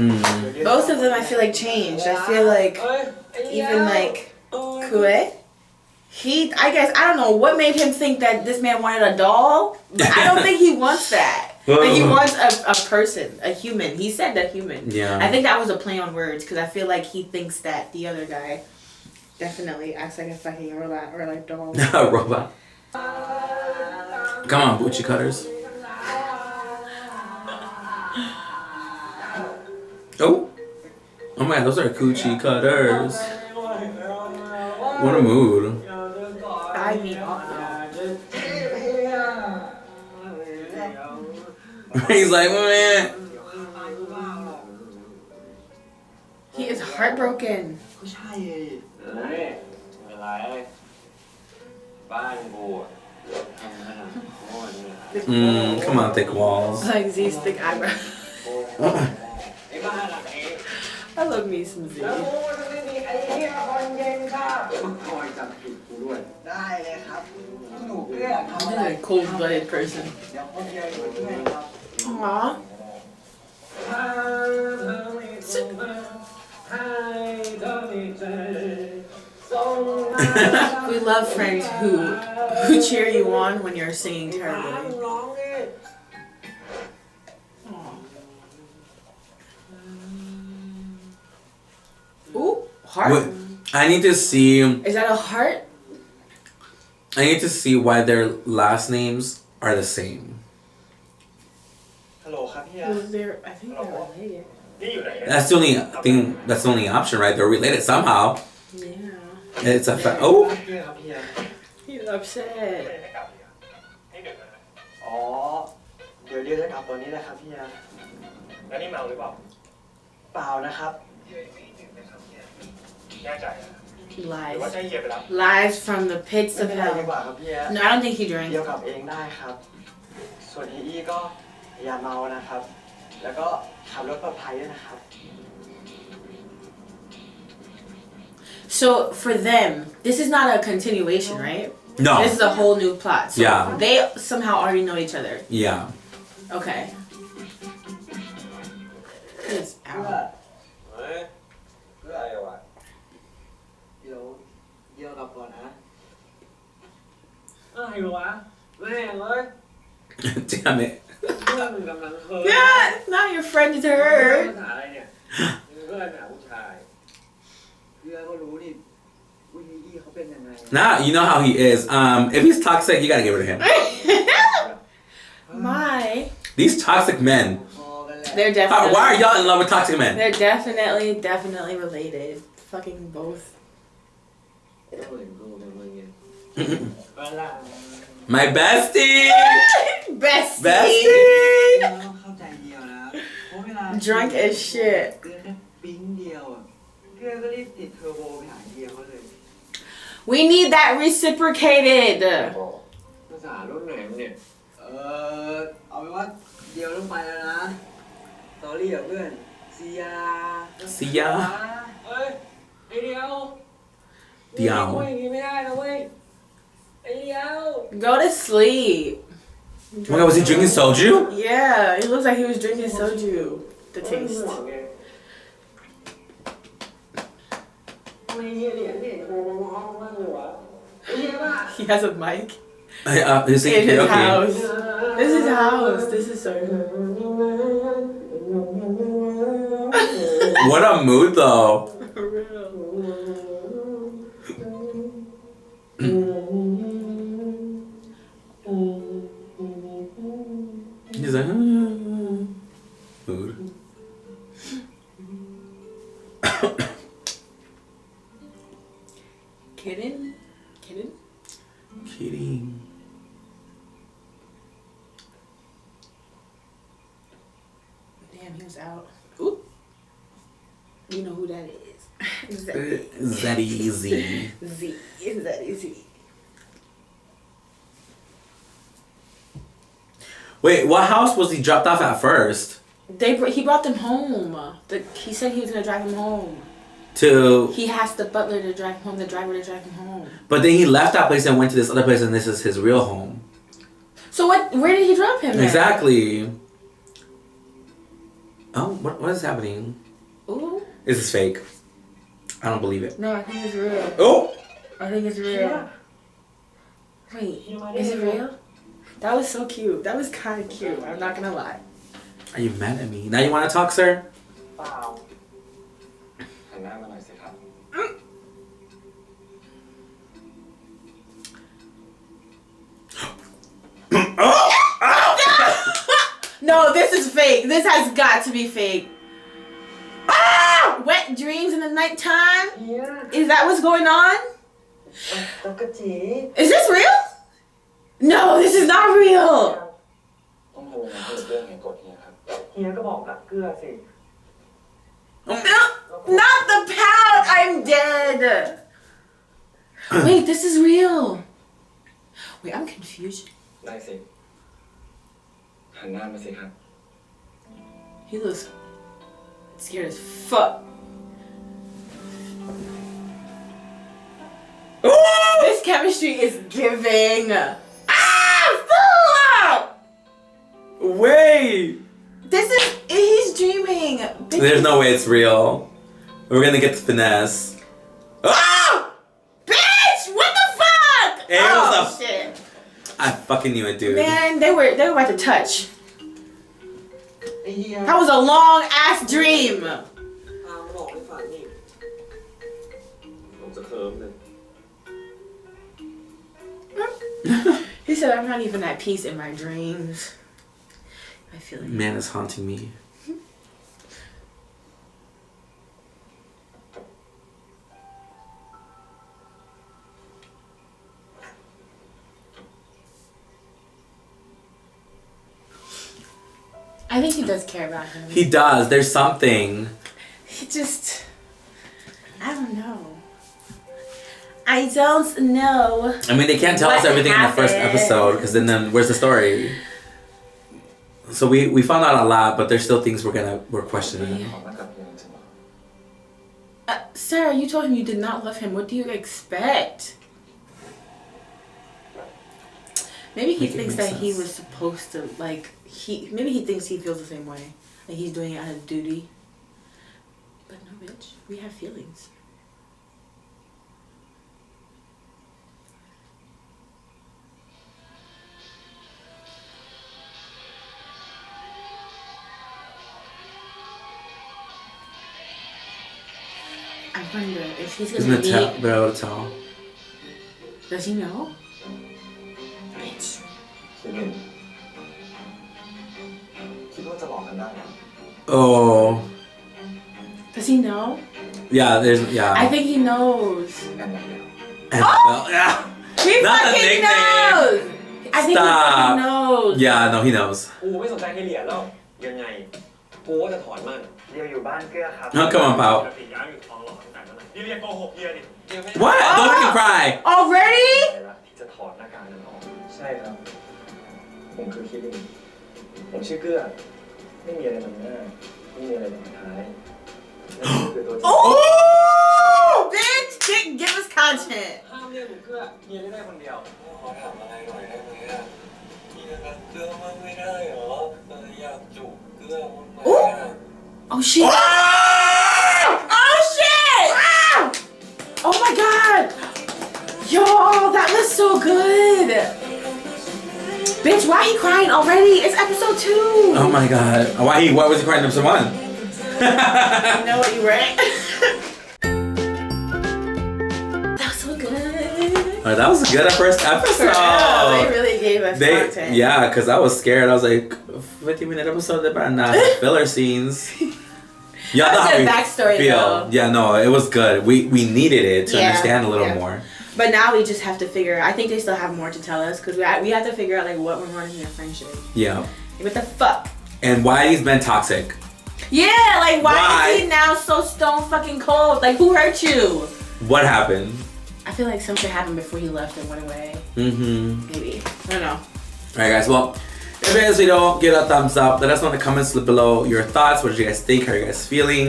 [SPEAKER 1] Both of them, I feel like, changed. I feel like even like Cutie, I don't know what made him think that this man wanted a doll. I don't think he wants that. Like, he wants a person, a human. He said a human.
[SPEAKER 2] Yeah.
[SPEAKER 1] I think that was a play on words because I feel like he thinks that the other guy definitely acts like a fucking robot or like doll.
[SPEAKER 2] Robot. Come on, Boochie Cutters. Oh my god, those are Coochie Cutters. What a mood.
[SPEAKER 1] I mean,
[SPEAKER 2] He's like, man.
[SPEAKER 1] He is heartbroken.
[SPEAKER 2] Come on, thick walls.
[SPEAKER 1] Like Zee's thick eyebrows. I love me some ZEE. I'm a cold-blooded person. Aww. We love friends who cheer you on when you're singing terribly. Ooh, heart.
[SPEAKER 2] Wait, I need to see.
[SPEAKER 1] Is that a heart?
[SPEAKER 2] I need to see why their last names are the same.
[SPEAKER 3] Hello, ครับพี่
[SPEAKER 1] Well, I think they're related.
[SPEAKER 4] นี่อยู่ไหนเนี่ย
[SPEAKER 2] That's the only thing. That's the only option, right? They're related somehow.
[SPEAKER 1] Yeah.
[SPEAKER 2] It's a fact. Oh.
[SPEAKER 3] เฮียครับเฮีย
[SPEAKER 1] He's upset.
[SPEAKER 4] ไม่กลับเลยนี่เดี๋ยวนะ
[SPEAKER 3] อ๋อ เดี๋ยวเดี๋ยวจะกลับตอนนี้แหละครับเฮีย
[SPEAKER 4] แล้วนี่เมาหรือเปล่า
[SPEAKER 3] เปล่านะครับ
[SPEAKER 4] แน่ใจนะ
[SPEAKER 1] He
[SPEAKER 4] หรือว่า
[SPEAKER 1] lies.
[SPEAKER 4] จะให้เฮียไปรับ
[SPEAKER 1] Lies from the pits
[SPEAKER 3] ไม่
[SPEAKER 1] of
[SPEAKER 3] เป็นไรดีกว่า
[SPEAKER 1] hell.
[SPEAKER 3] ครับพี่
[SPEAKER 1] No, I don't think he
[SPEAKER 3] เดี๋ยว
[SPEAKER 1] drank.
[SPEAKER 3] กลับเองได้ครับ ส่วนอีก็อย่าเมานะครับ แล้วก็ขับรถปลอดภัยด้วยนะครับ
[SPEAKER 1] So for them, this is not a continuation, right?
[SPEAKER 2] No.
[SPEAKER 1] This is a whole new plot. So
[SPEAKER 2] Yeah.
[SPEAKER 1] they somehow already know each other.
[SPEAKER 2] Yeah.
[SPEAKER 1] Okay. He's
[SPEAKER 3] เพื่อ
[SPEAKER 1] out.
[SPEAKER 3] เฮ้ยเพื่ออะไรวะ เดี๋ยวกลับก่อนนะ
[SPEAKER 6] อะไรวะแม่งเอ้ย
[SPEAKER 2] Damn it.
[SPEAKER 6] เพื่อนมึงกำลังเคิร์
[SPEAKER 1] Yeah, now you're friends with
[SPEAKER 6] ภา
[SPEAKER 1] her.
[SPEAKER 6] ษาอะไรเนี่ยเพื่อนหาผู้ชาย
[SPEAKER 3] เพื่อก็รู้นี่วิธีอีเขาเป็นยังไง
[SPEAKER 2] Nah, you know how he is. If he's toxic, you gotta get rid of him.
[SPEAKER 1] My.
[SPEAKER 2] These toxic men.
[SPEAKER 3] พอกันแหละ
[SPEAKER 1] They're
[SPEAKER 2] Why are
[SPEAKER 1] definitely.
[SPEAKER 2] y'all in love with toxic men?
[SPEAKER 1] They're definitely related. Fucking both.
[SPEAKER 6] ก็เหมือนกูกับมึงไง
[SPEAKER 2] My bestie.
[SPEAKER 1] Bestie.
[SPEAKER 2] Bestie.
[SPEAKER 3] เราต้องเข้าใจเดียวนะเพราะเวลา
[SPEAKER 1] Drunk as shit.
[SPEAKER 3] เกลือแค่ปิ๊งเดียวอะเกลือก็รีบติดเทอร์โบไปหาเดียวเขาเลย
[SPEAKER 1] We need that reciprocated.
[SPEAKER 6] ภาษารุ่นไหนมึงเนี่ย
[SPEAKER 3] เอาเป็นว่าเดียวต้องไปแล้วนะสอรี่อ่ะเพื่อนซียา
[SPEAKER 2] See ya.
[SPEAKER 6] เอ้ยไอเดียว
[SPEAKER 2] เดียว
[SPEAKER 6] มึงอย่างงี้ไม่ได้นะเว้ยไอเดียว
[SPEAKER 1] Go to sleep.
[SPEAKER 2] Oh my god, was he drinking soju?
[SPEAKER 1] Yeah, it looks like he was drinking soju. The
[SPEAKER 6] ห่
[SPEAKER 1] taste.
[SPEAKER 6] วงไงทำไมเฮียเหรียญเนี่ยโอ้โหห้องมากเลยวะไอเดียวป่ะ
[SPEAKER 1] He has a mic
[SPEAKER 2] Is
[SPEAKER 1] in
[SPEAKER 2] he
[SPEAKER 1] his
[SPEAKER 2] okay?
[SPEAKER 1] house. This is his house. This is so.
[SPEAKER 2] What a mood though.
[SPEAKER 1] For real.
[SPEAKER 2] He's like, mood.
[SPEAKER 1] Kidding? Kidding?
[SPEAKER 2] Kidding.
[SPEAKER 1] Damn, he was out. Ooh. You know who that is.
[SPEAKER 2] ZEE.
[SPEAKER 1] Z. Is that easy?
[SPEAKER 2] Wait, what house was he dropped off at first?
[SPEAKER 1] He brought them home. He said he was gonna drive him home. He asked the butler to drive him home, the driver to drive him home.
[SPEAKER 2] But then he left that place and went to this other place, and this is his real home.
[SPEAKER 1] So where did he drop him? Then?
[SPEAKER 2] Exactly. Oh, what is happening?
[SPEAKER 1] Ooh.
[SPEAKER 2] This is fake. I don't believe it.
[SPEAKER 1] No, I think it's real.
[SPEAKER 2] Oh!
[SPEAKER 1] I think it's real. Wait, is it real? That was so cute. That was kind of cute. I'm not gonna lie.
[SPEAKER 2] Are you mad at me? Now you want to talk, sir?
[SPEAKER 6] เปล่าหันหน้ามาหน่อยสิครับ
[SPEAKER 1] No, this is fake. This has got to be fake. Ah! Wet dreams in the nighttime? Is that what's going on?
[SPEAKER 3] ตกกะจี
[SPEAKER 1] Is this real? No, this is not real.
[SPEAKER 6] ต้องทำยังไงให้เรื่องเห็นกฎเฮียครับ เฮียก็บอกรักเกลือสิ
[SPEAKER 1] No, not the pout. I'm dead. Wait, this is real. Wait, I'm confused.
[SPEAKER 6] ได้สิ หันหน้ามาสิครับ
[SPEAKER 1] He looks scared as fuck. This chemistry is giving. Ah! Stop!
[SPEAKER 2] Wait!
[SPEAKER 1] He's dreaming.
[SPEAKER 2] There's no way it's real. We're gonna get the finesse. Ah!
[SPEAKER 1] Bitch! What the fuck?
[SPEAKER 2] It was
[SPEAKER 1] Oh, shit.
[SPEAKER 2] I fucking knew it, dude.
[SPEAKER 1] Man, they were about to touch.
[SPEAKER 3] ไอ้เฮีย
[SPEAKER 1] That was a long ass dream.
[SPEAKER 3] พามาบอกให้ฝันนี่
[SPEAKER 6] ผมจะเคิร์มเลย
[SPEAKER 1] He said, I'm not even at peace in my dreams. I feel like
[SPEAKER 2] Man is haunting me.
[SPEAKER 1] I think he does care about him.
[SPEAKER 2] He does. There's something.
[SPEAKER 1] He just, I don't know. I don't know.
[SPEAKER 2] I mean, they can't tell us everything in the first episode because then where's the story? So we found out a lot, but there's still things we're questioning.
[SPEAKER 1] Sarah, you told him you did not love him. What do you expect? Maybe he thinks that he was supposed to, like, maybe he thinks he feels the same way. Like he's doing it out of duty. But no, bitch. We have feelings. I wonder if he's gonna
[SPEAKER 2] be able to tell.
[SPEAKER 1] Does he know? Bitch.
[SPEAKER 10] คิดว่าจะหลอกกันได้
[SPEAKER 2] Oh.
[SPEAKER 1] Does he know?
[SPEAKER 2] Yeah.
[SPEAKER 1] I think he knows.
[SPEAKER 2] Annabelle. Yeah.
[SPEAKER 1] He
[SPEAKER 2] Not the
[SPEAKER 1] fucking
[SPEAKER 2] nickname.
[SPEAKER 1] knows. I think he fucking knows.
[SPEAKER 2] Yeah, no, he knows.
[SPEAKER 6] กูไม่สนใจให้เหรียญแล้วยังไงกูก็จะถอนมันเดียวอยู่บ้านเกลือครับ
[SPEAKER 2] Oh, come on, Pao.
[SPEAKER 4] ติย้ายอยู่ท้องหล่อตั้งแต่เมื่อไหร่เรียกโกหกเฮียดิ
[SPEAKER 2] What? Don't make him cry.
[SPEAKER 1] Already?
[SPEAKER 6] ที่จะถอนหน้ากากนั้นออกใช่ครับผมคือคิดเองผมชื่อเกลือไม่มีอะไรมันหน้าไม่มีอะไรมันท้ายนั่นคือตัวจริง
[SPEAKER 1] Oh, bitch! Give us content.
[SPEAKER 6] ห้ามเรียกผมเกลือเฮียได้คนเดียวขอถามอะไรหน่อยได้ไหมอ่ะพี่จะรักเกลือมากไม่ได้เหรออยากจูบเกลือมันไหมอ่ะ
[SPEAKER 1] Oh shit! Oh shit! Oh my god! Yo, that was so good! Bitch, why he crying already? It's episode 2!
[SPEAKER 2] Oh my god. Why was he crying in episode 1?
[SPEAKER 1] You know what, you right? That was so good!
[SPEAKER 2] That was a good first episode.
[SPEAKER 1] They really gave us content.
[SPEAKER 2] Yeah, because I was scared. I was like, 50-minute episode, they better not have filler scenes. Y'all know how we
[SPEAKER 1] backstory
[SPEAKER 2] feel.
[SPEAKER 1] though.
[SPEAKER 2] Yeah, no, it was good. We needed it to understand a little more.
[SPEAKER 1] But now we just have to figure. I think they still have more to tell us because we have to figure out like what went wrong in their friendship.
[SPEAKER 2] Yeah.
[SPEAKER 1] What the fuck?
[SPEAKER 2] And why he's been toxic.
[SPEAKER 1] Yeah, like why is he now so stone fucking cold? Like who hurt you?
[SPEAKER 2] What happened?
[SPEAKER 1] I feel like something happened before he left and went away.
[SPEAKER 2] Mm-hmm.
[SPEAKER 1] Maybe. I don't know.
[SPEAKER 2] Alright guys, well, if you guys video, give it a thumbs up. Let us know in the comments below your thoughts. What did you guys think? How are you guys feeling?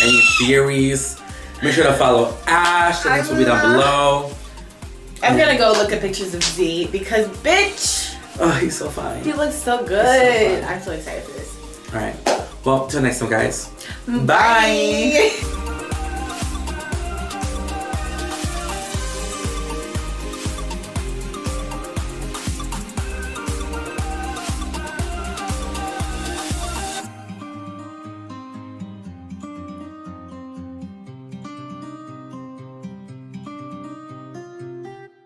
[SPEAKER 2] Any theories? Make sure to follow Ash. The links will be down below.
[SPEAKER 1] I'm gonna go look at pictures of ZEE because bitch.
[SPEAKER 2] Oh, he's so fine.
[SPEAKER 1] He looks so good. I'm so excited for this.
[SPEAKER 2] Alright. Well, till next time guys.
[SPEAKER 1] Bye.